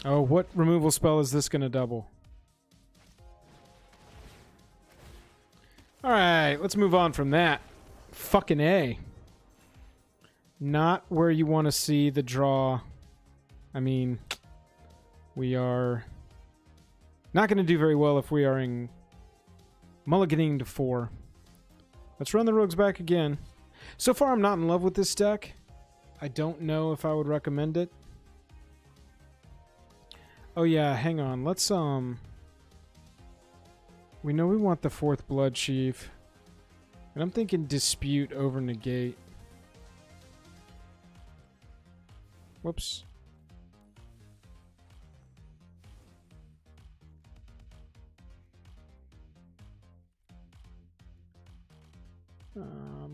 Oh, what removal spell is this going to double? Alright, let's move on from that. Fucking A. Not where you want to see the draw. I mean, we are not going to do very well if we are in mulliganing to 4. Let's run the rogues back again. So far, I'm not in love with this deck. I don't know if I would recommend it. Oh yeah, hang on. Let's we know we want the 4th Blood Chief. And I'm thinking Dispute over Negate. Whoops.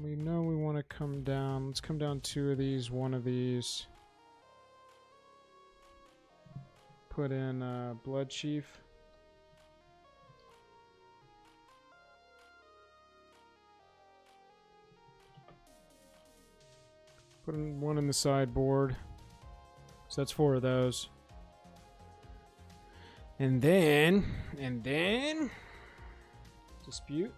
We know we want to come down. Let's come down 2 of these, 1 of these. Put in Blood Chief. Put in 1 in the sideboard. So that's 4 of those. And then Dispute.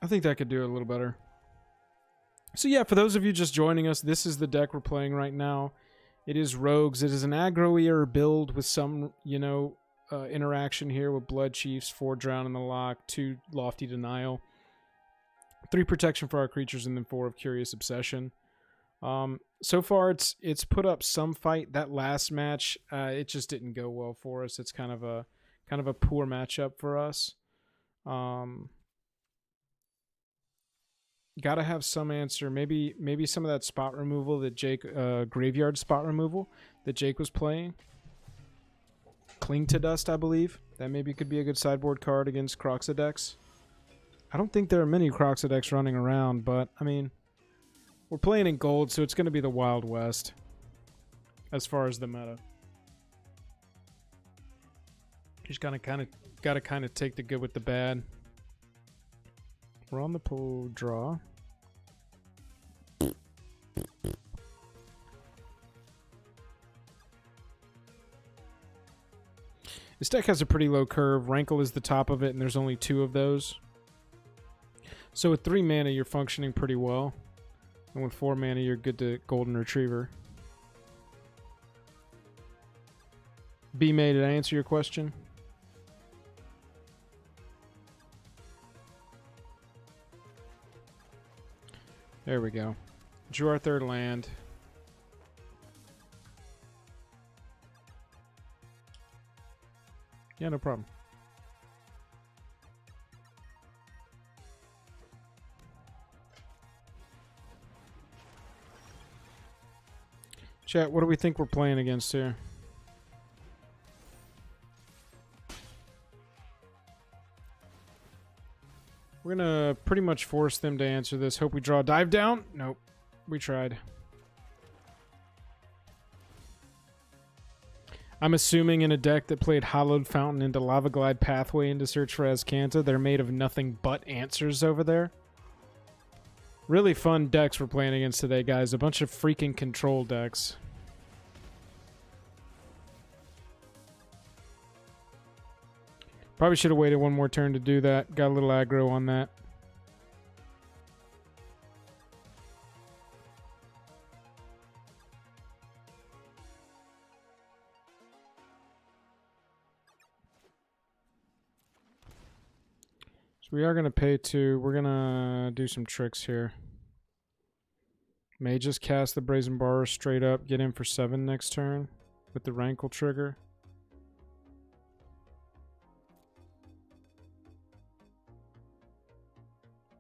I think that could do it a little better. So yeah, for those of you just joining us, this is the deck we're playing right now. It is Rogues. It is an aggro-ier build with some, you know, interaction here with Blood Chiefs, 4 Drown in the Lock, 2 Lofty Denial, 3 Protection for our creatures, and then 4 of Curious Obsession. So far, it's put up some fight. That last match, it just didn't go well for us. It's kind of a poor matchup for us. Gotta have some answer. Maybe some of that spot removal that Jake, graveyard spot removal that Jake was playing. Cling to Dust, I believe. That maybe could be a good sideboard card against Croxa decks. I don't think there are many Croxa decks running around, but, I mean, we're playing in gold, so it's going to be the Wild West as far as the meta. You just gotta kind of take the good with the bad. We're on the pull draw. This deck has a pretty low curve. Rankle is the top of it, and there's only 2 of those. So with 3 mana, you're functioning pretty well. And with 4 mana, you're good to Golden Retriever. B-May, did I answer your question? There we go. Drew our 3rd land. Yeah, no problem. Chat, what do we think we're playing against here? We're gonna pretty much force them to answer this. Hope we draw Dive Down. Nope. We tried. I'm assuming in a deck that played Hallowed Fountain into Lava Glide Pathway into Search for Azcanta, they're made of nothing but answers over there. Really fun decks we're playing against today, guys. A bunch of freaking control decks. Probably should have waited one more turn to do that. Got a little aggro on that. So we are going to pay 2. We're going to do some tricks here. May just cast the Brazen Borrower straight up. Get in for 7 next turn with the Rankle trigger.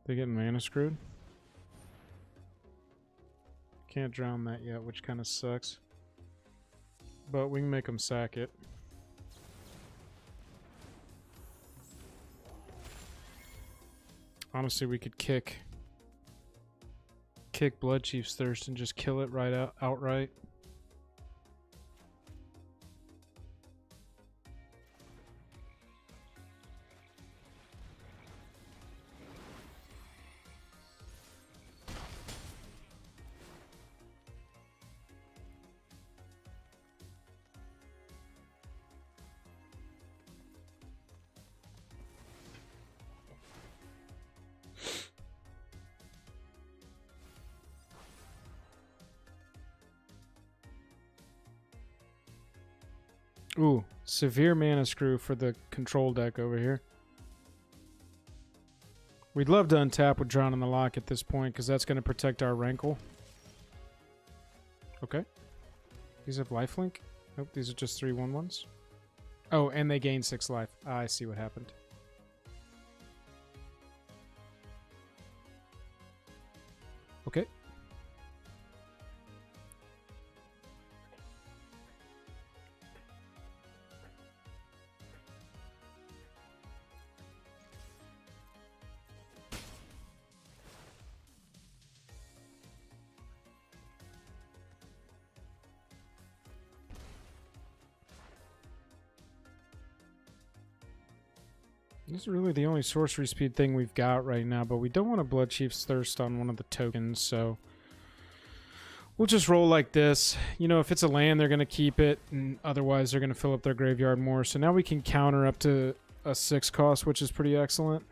They get mana screwed. Can't drown that yet, which kind of sucks. But we can make them sack it. Honestly, we could kick Bloodchief's Thirst and just kill it right outright. Ooh, severe mana screw for the control deck over here. We'd love to untap with Drown in the Lock at this point, because that's going to protect our Rankle. Okay. These have lifelink? Nope, these are just 3/1/1s. Oh, and they gain 6 life. Ah, I see what happened. Okay. This is really the only sorcery speed thing we've got right now, but we don't want a Bloodchief's Thirst on one of the tokens, so we'll just roll like this. You know, if it's a land, they're going to keep it, and otherwise they're going to fill up their graveyard more. So now we can counter up to a 6 cost, which is pretty excellent.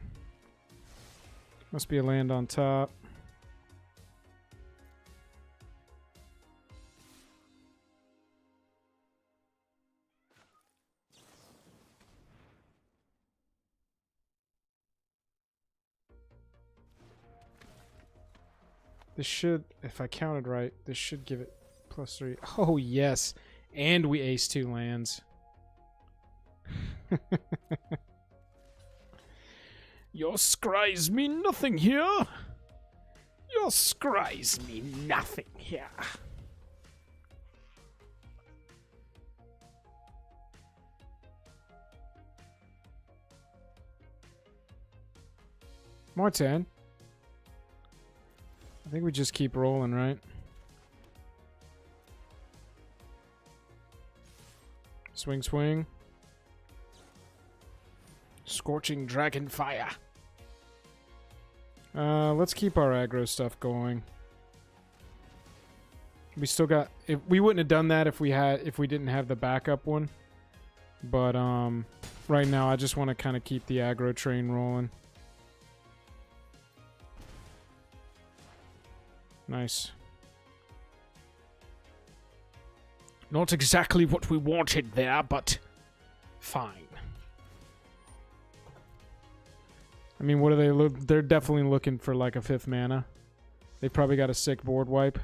Must be a land on top. This should, if I counted right, this should give it +3. Oh, yes. And we ace 2 lands. Your scries mean nothing here. Your scries mean nothing here. More 10. I think we just keep rolling, right? Swing, swing. Scorching Dragon Fire. Let's keep our aggro stuff going. We still got... we wouldn't have done that if we didn't have the backup one. But right now I just want to kind of keep the aggro train rolling. Nice. Not exactly what we wanted there, but fine. I mean, what are they look? They're definitely looking for like a 5th mana. They probably got a sick board wipe.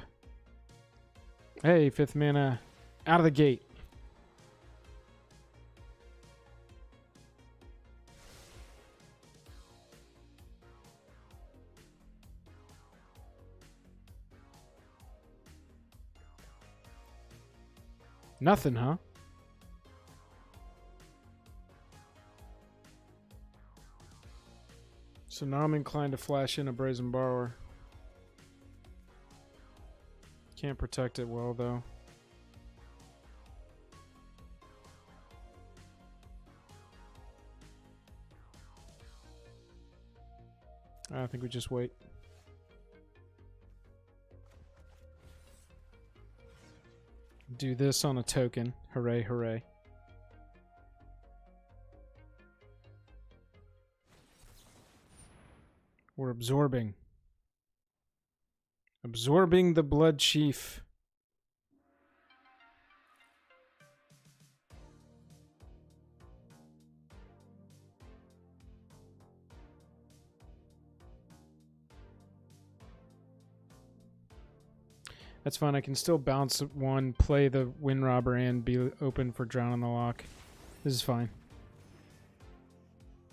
Hey, 5th mana out of the gate. Nothing, huh? So now I'm inclined to flash in a Brazen Borrower. Can't protect it well, though. I think we just wait. do this on a token. Hooray, hooray. We're absorbing. Absorbing the Blood Chief. That's fine. I can still bounce one, play the Wind Robber, and be open for Drown on the Lock. This is fine.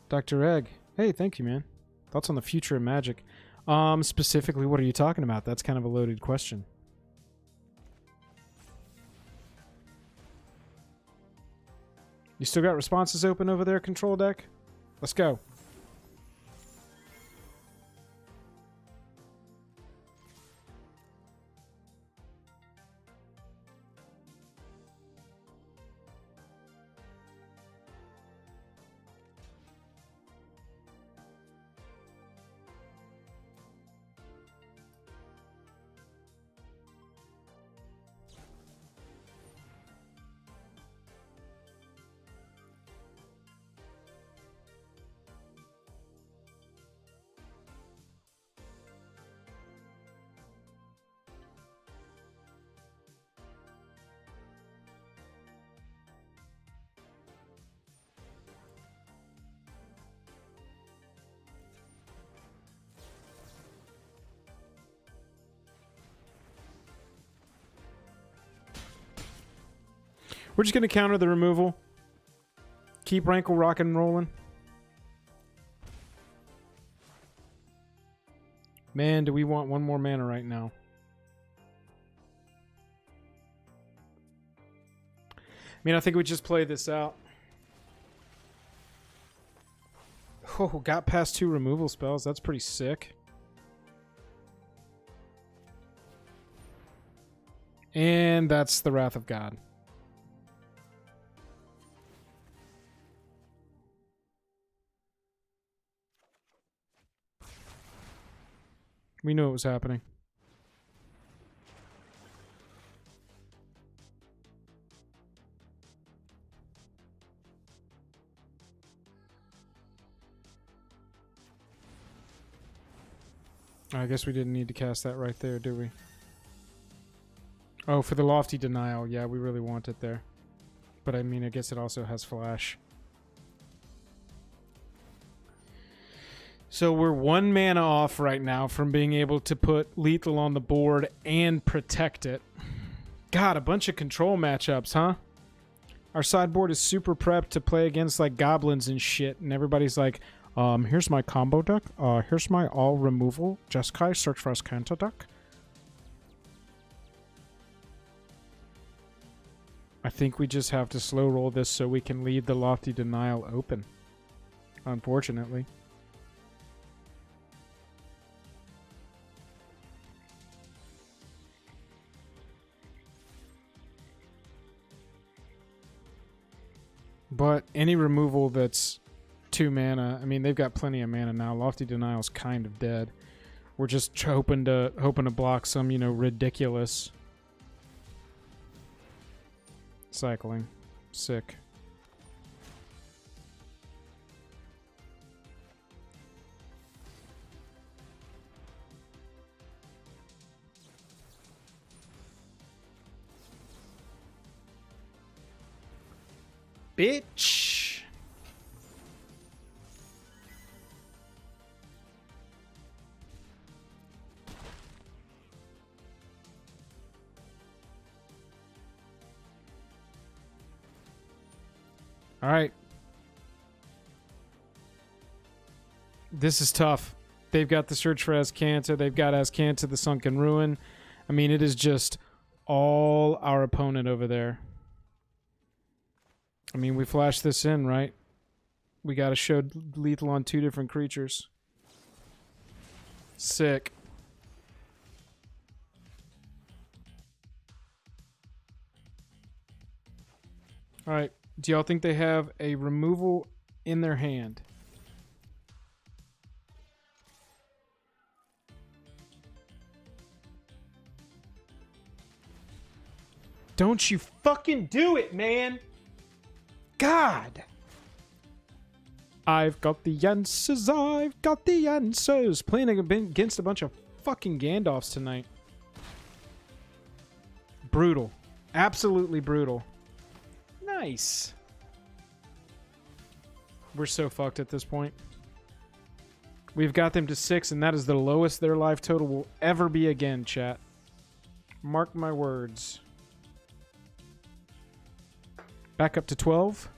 Dr. Egg. Hey, thank you, man. Thoughts on the future of Magic? Specifically, what are you talking about? That's kind of a loaded question. You still got responses open over there, Control Deck? Let's go. We're just going to counter the removal. Keep Rankle rock and rolling. Man, do we want one more mana right now. I mean, I think we just play this out. Oh, got past 2 removal spells. That's pretty sick. And that's the Wrath of God. We knew it was happening. I guess we didn't need to cast that right there, do we? Oh, for the Lofty Denial. Yeah, we really want it there. But I mean, I guess it also has Flash. So we're 1 mana off right now from being able to put lethal on the board and protect it. God, a bunch of control matchups, huh? Our sideboard is super prepped to play against like goblins and shit, and everybody's like, here's my combo deck. Here's my all removal Jeskai Search for Ascanta deck. I think we just have to slow roll this so we can leave the Lofty Denial open. Unfortunately. But any removal that's 2 mana, I mean, they've got plenty of mana now. Lofty Denial's kind of dead. We're just hoping to block some, you know, ridiculous cycling. Sick. Bitch. All right. This is tough. They've got the Search for Azcanta. They've got Azcanta, the Sunken Ruin. I mean, it is just all our opponent over there. I mean, we flashed this in, right? We got to show lethal on 2 different creatures. Sick. All right. Do y'all think they have a removal in their hand? Don't you fucking do it, man! God! I've got the answers, I've got the answers. Playing against a bunch of fucking Gandalfs tonight. Brutal. Absolutely brutal. Nice. We're so fucked at this point. We've got them to 6, and that is the lowest their life total will ever be again, chat. Mark my words. Back up to 12.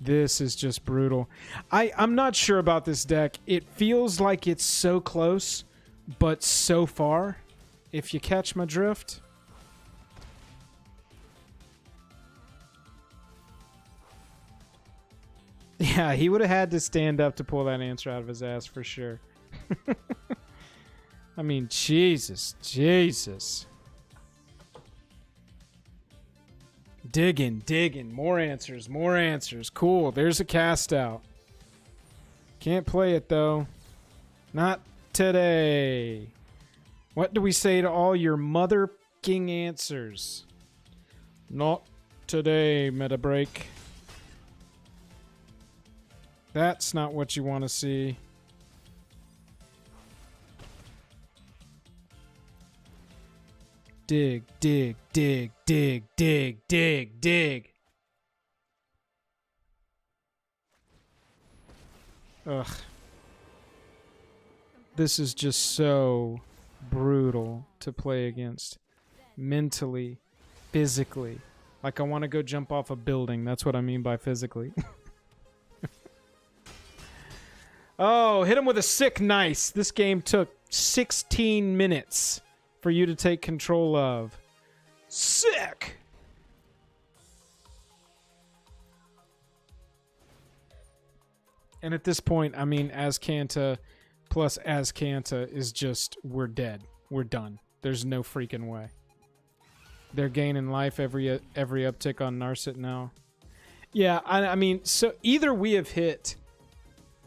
This is just brutal. I'm not sure about this deck. It feels like it's so close, but so far, if you catch my drift. Yeah, he would have had to stand up to pull that answer out of his ass for sure. I mean, Jesus. Digging. More answers. Cool. There's a cast out. Can't play it, though. Not today. What do we say to all your mother-king answers? Not today, meta break. That's not what you want to see. Dig. Ugh. This is just so brutal to play against. Mentally, physically. Like I want to go jump off a building. That's what I mean by physically. Oh, hit him with a sick nice. This game took 16 minutes for you to take control of. Sick! And at this point, I mean, Azcanta plus Azcanta is just, we're dead. We're done. There's no freaking way. They're gaining life every uptick on Narset now. Yeah, I mean, so either we have hit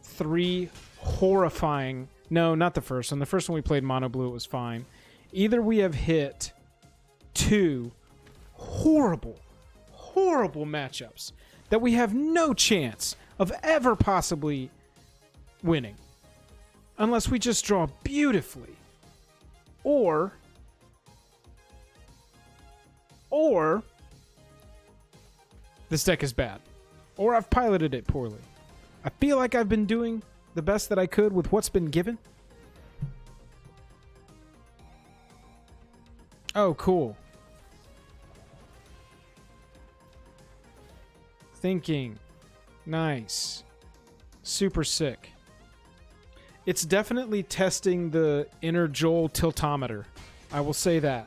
3 horrifying... No, not the first one. The first one we played mono blue, it was fine. Either we have hit 2 horrible matchups that we have no chance of ever possibly winning. Unless we just draw beautifully. Or this deck is bad. Or I've piloted it poorly. I feel like I've been doing the best that I could with what's been given. Oh, cool. Thinking. Nice. Super sick. It's definitely testing the inner Joel tiltometer. I will say that.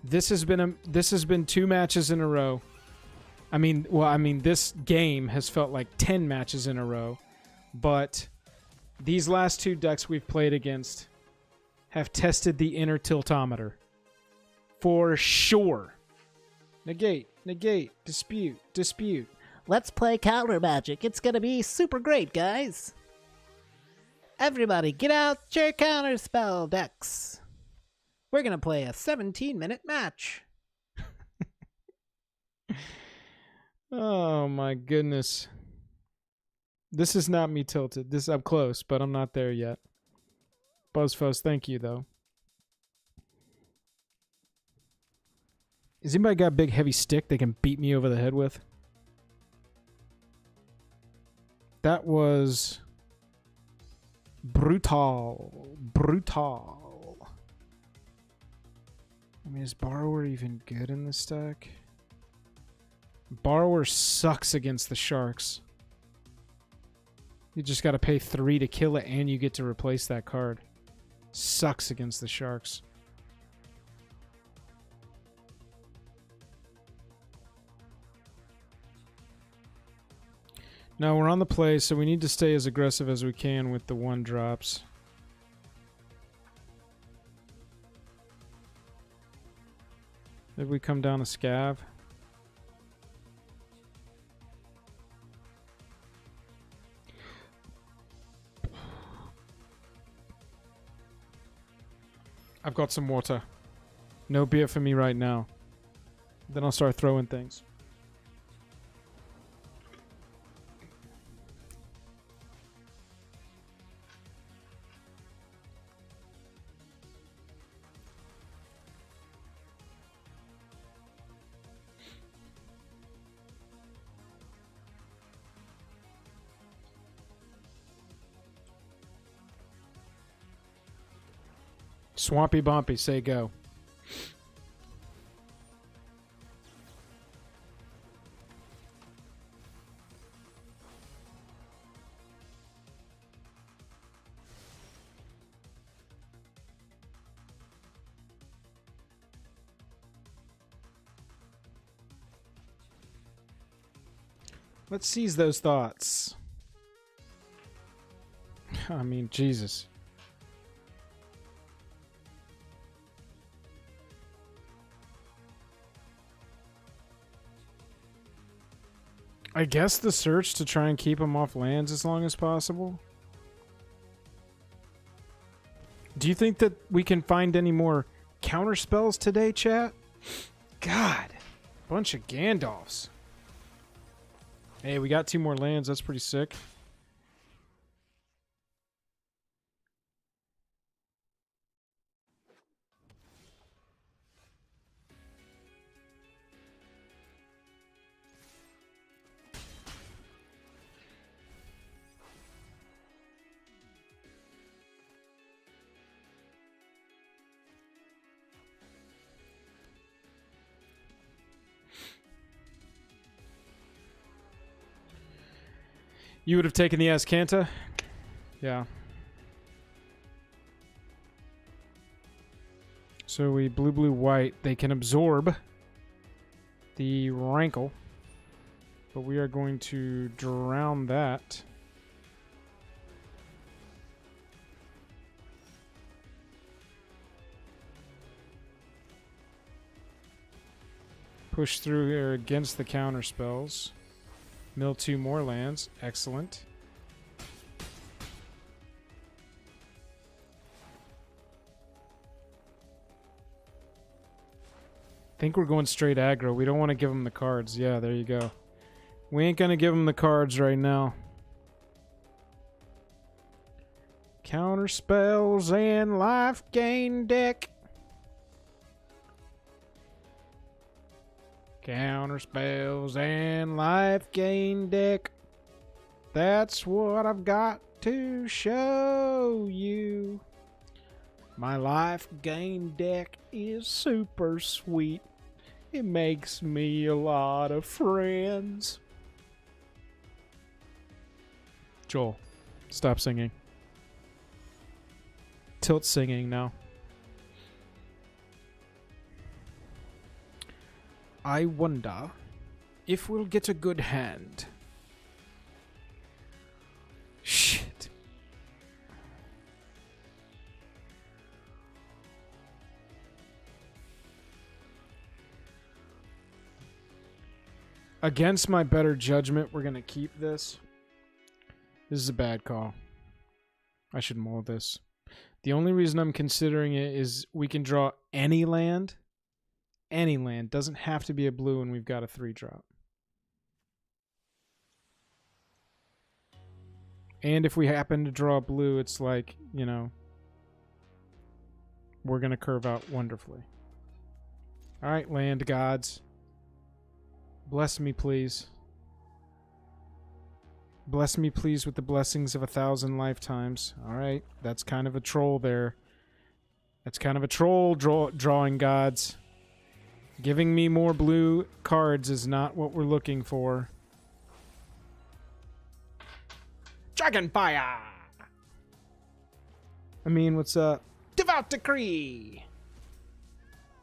This has been 2 matches in a row. I mean, this game has felt like 10 matches in a row, but these last 2 decks we've played against have tested the inner tiltometer. For sure. Negate, dispute. Let's play counter magic. It's gonna be super great, guys. Everybody, get out your counter spell decks. We're gonna play a 17-minute match. Oh my goodness. This is not me tilted. I'm close, but I'm not there yet. Buzzfuzz, thank you though. Has anybody got a big heavy stick they can beat me over the head with? That was brutal. I mean, is Borrower even good in this deck? Borrower sucks against the Sharks. You just got to pay 3 to kill it, and you get to replace that card. Sucks against the Sharks. Now we're on the play, so we need to stay as aggressive as we can with the 1-drops. Maybe we come down a Scav. I've got some water. No beer for me right now. Then I'll start throwing things. Swampy Bumpy, say go. Let's seize those thoughts. I mean, Jesus. I guess the search to try and keep him off lands as long as possible. Do you think that we can find any more counter spells today, chat? God, bunch of Gandalfs. Hey, we got 2 more lands. That's pretty sick. You would have taken the Azcanta? Yeah. So we blue, white. They can absorb the Rankle. But we are going to drown that. Push through here against the counter spells. Mill 2 more lands. Excellent. I think we're going straight aggro. We don't want to give them the cards. Yeah, there you go. We ain't going to give them the cards right now. Counter spells and life gain deck. Counter spells and life gain deck. That's what I've got to show you. My life gain deck is super sweet. It makes me a lot of friends. Joel, stop singing. Tilt singing now. I wonder if we'll get a good hand. Shit. Against my better judgment, we're going to keep this. This is a bad call. I should mull this. The only reason I'm considering it is we can draw any land. Any land. Doesn't have to be a blue, and we've got a 3-drop. And if we happen to draw blue, it's like, you know, we're going to curve out wonderfully. Alright, land gods. Bless me, please. Bless me, please, with the blessings of 1,000 lifetimes. Alright, that's kind of a troll there. That's kind of a troll, drawing gods. Giving me more blue cards is not what we're looking for. Dragonfire! I mean, what's up? Devout Decree!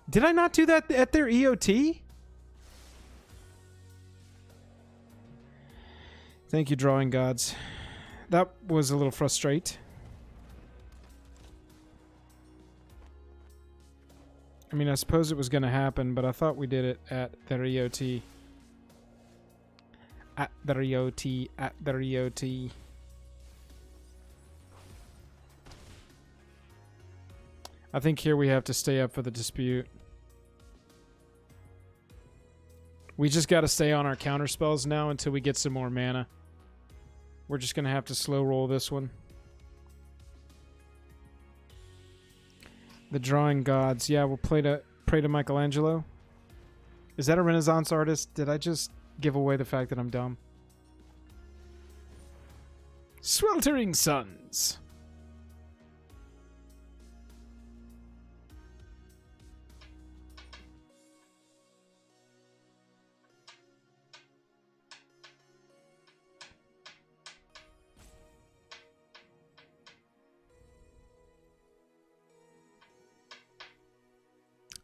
Did I not do that at their EOT? Thank you, drawing gods. That was a little frustrate. I mean, I suppose it was going to happen, but I thought we did it at their EOT. At their EOT. At their EOT. I think here we have to stay up for the dispute. We just got to stay on our counter spells now until we get some more mana. We're just going to have to slow roll this one. The Drawing Gods. Yeah, we'll pray to Michelangelo. Is that a Renaissance artist? Did I just give away the fact that I'm dumb? Sweltering Suns.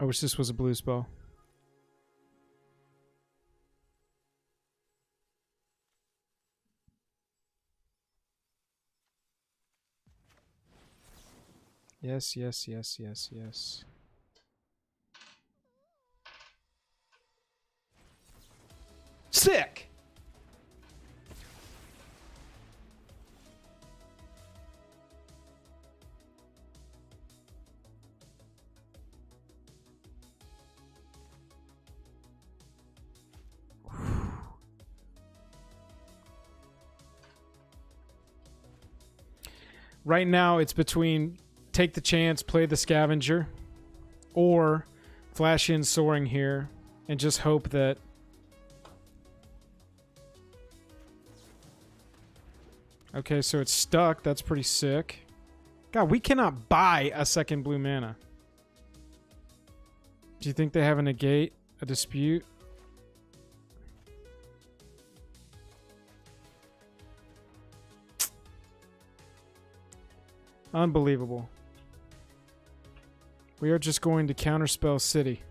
I wish this was a blue spell. Yes, yes, yes, yes, yes. Sick! Right now, it's between take the chance, play the Scavenger, or flash in Soaring here and just hope that okay, so it's stuck. That's pretty sick. God, we cannot buy a second blue mana. Do you think they have a negate, a dispute? Unbelievable. We are just going to counterspell City.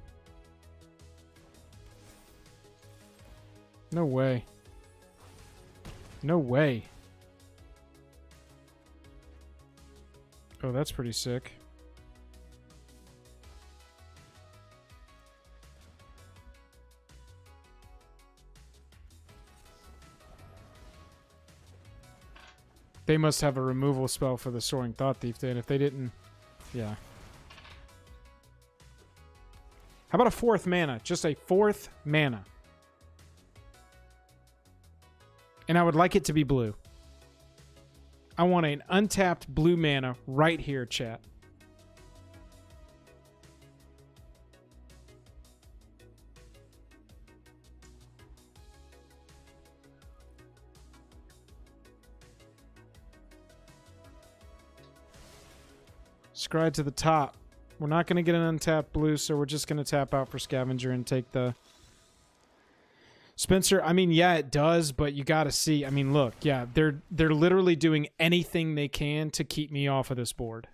No way. No way. Oh, that's pretty sick. They must have a removal spell for the Soaring Thought Thief then. If they didn't, yeah. How about a 4th mana? Just a 4th mana. And I would like it to be blue. I want an untapped blue mana right here, chat. Scry to the top. We're not going to get an untapped blue, so we're just going to tap out for Scavenger and take the... Spencer, I mean, yeah, it does, but you got to see. I mean, look, yeah, they're literally doing anything they can to keep me off of this board.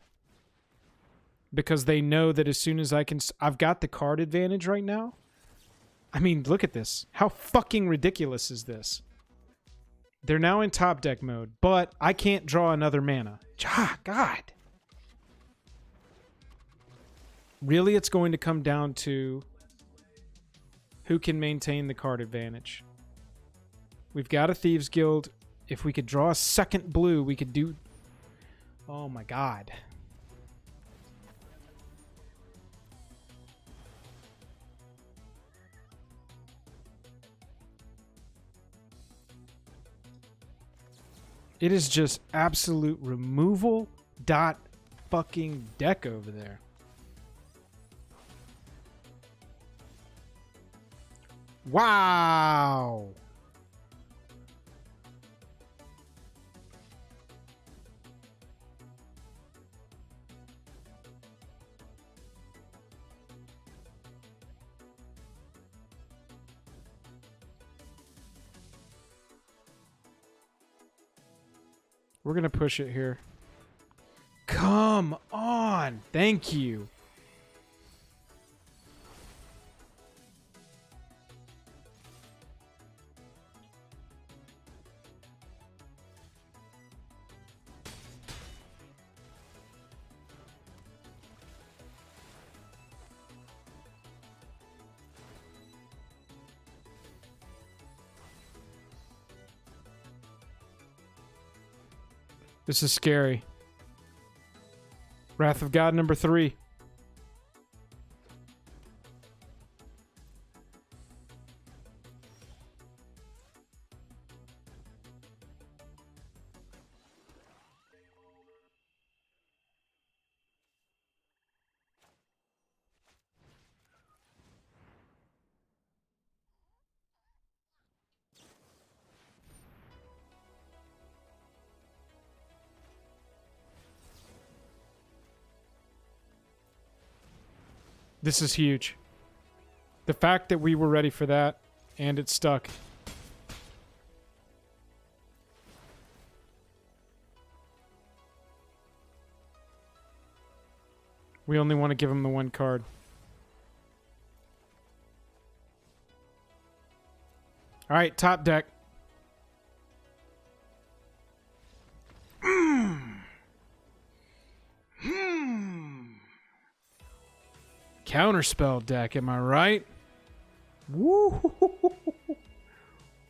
Because they know that as soon as I've got the card advantage right now. I mean, look at this. How fucking ridiculous is this? They're now in top deck mode, but I can't draw another mana. Ah, God. Really, it's going to come down to who can maintain the card advantage. We've got a Thieves Guild. If we could draw a second blue, we could do... Oh my God. It is just absolute removal dot fucking deck over there. Wow. We're going to push it here. Come on. Thank you. This is scary. Wrath of God number 3. This is huge. The fact that we were ready for that and it stuck. We only want to give him the one card. All right, top deck. Counterspell deck, am I right? Woo!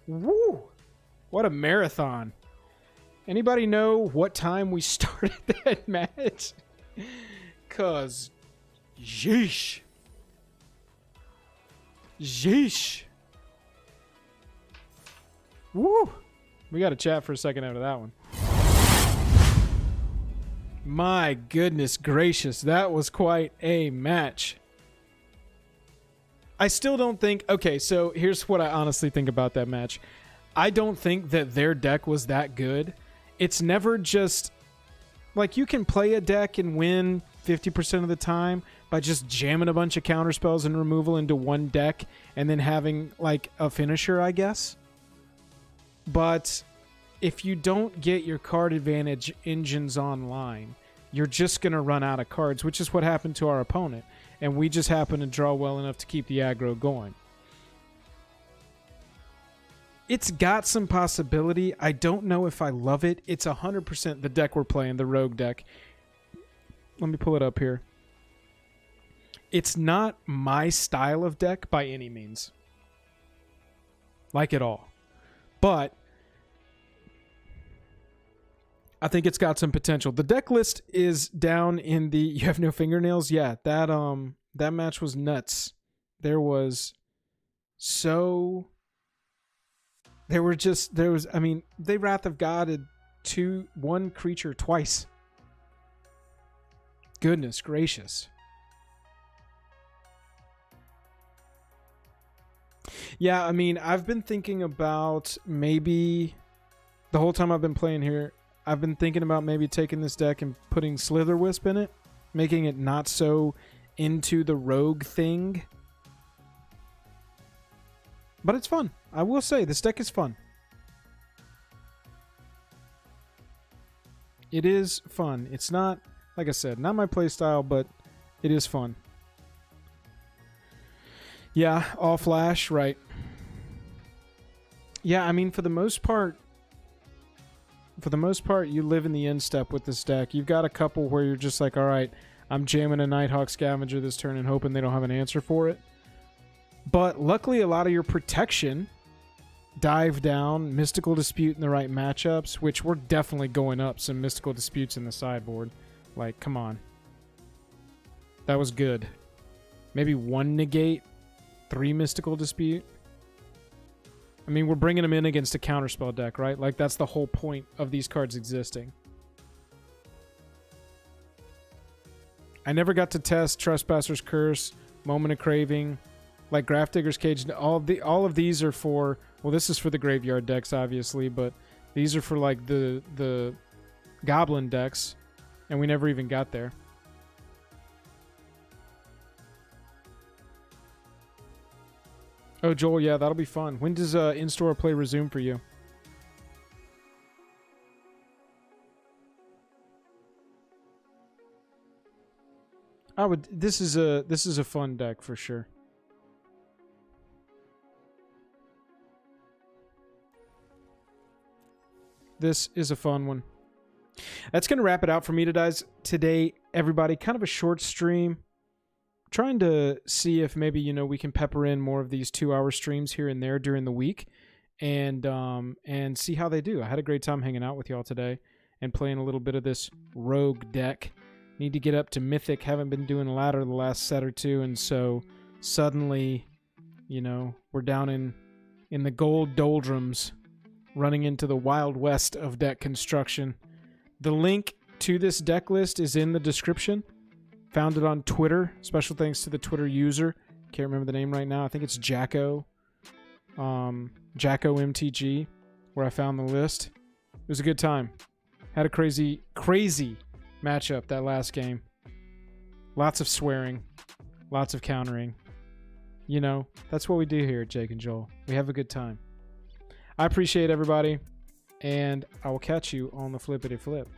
Woo! What a marathon. Anybody know what time we started that match? Cause, yeesh. Yeesh. Woo! We got to chat for a second out of that one. My goodness gracious, that was quite a match. I still don't think... Okay, so here's what I honestly think about that match. I don't think that their deck was that good. It's never just... Like, you can play a deck and win 50% of the time by just jamming a bunch of counterspells and removal into one deck and then having, like, a finisher, I guess. But if you don't get your card advantage engines online, you're just going to run out of cards, which is what happened to our opponent. And we just happened to draw well enough to keep the aggro going. It's got some possibility. I don't know if I love it. It's 100% the deck we're playing, the rogue deck. Let me pull it up here. It's not my style of deck by any means. Like at all. But I think it's got some potential. The deck list is down in the... You have no fingernails? Yeah, that match was nuts. There was I mean, they Wrath of God one creature twice. Goodness gracious. Yeah, I mean, I've been thinking about maybe the whole time I've been playing here, I've been thinking about maybe taking this deck and putting Slither Wisp in it, making it not so into the rogue thing. But it's fun. I will say, this deck is fun. It is fun. It's not, like I said, not my playstyle, but it is fun. Yeah, all flash, right. Yeah, I mean, for the most part, you live in the end step with this deck. You've got a couple where you're just like, all right, I'm jamming a Nighthawk Scavenger this turn and hoping they don't have an answer for it. But luckily, a lot of your protection, Dive Down, Mystical Dispute in the right matchups, which we're definitely going up some Mystical Disputes in the sideboard. Like, come on. That was good. Maybe 1 Negate, 3 Mystical Dispute. I mean, we're bringing them in against a counterspell deck, right? Like, that's the whole point of these cards existing. I never got to test Trespasser's Curse, Moment of Craving, like Grafdigger's Cage. All of these are for... Well, this is for the graveyard decks, obviously, but these are for, like, the Goblin decks, and we never even got there. Oh, Joel, yeah, that'll be fun. When does in-store play resume for you? This is a fun deck for sure. This is a fun one. That's going to wrap it out for me today, everybody. Kind of a short stream. Trying to see if maybe, we can pepper in more of these 2-hour streams here and there during the week and see how they do. I had a great time hanging out with y'all today and playing a little bit of this rogue deck. Need to get up to Mythic. Haven't been doing ladder the last set or two, and so suddenly, we're down in the gold doldrums, running into the wild west of deck construction. The link to this deck list is in the description. Found it on Twitter. Special thanks to the Twitter user. Can't remember the name right now. I think it's Jacko. Jacko MTG, where I found the list. It was a good time. Had a crazy matchup that last game. Lots of swearing. Lots of countering. You know, that's what we do here at Jake and Joel. We have a good time. I appreciate everybody, and I will catch you on the flippity flip.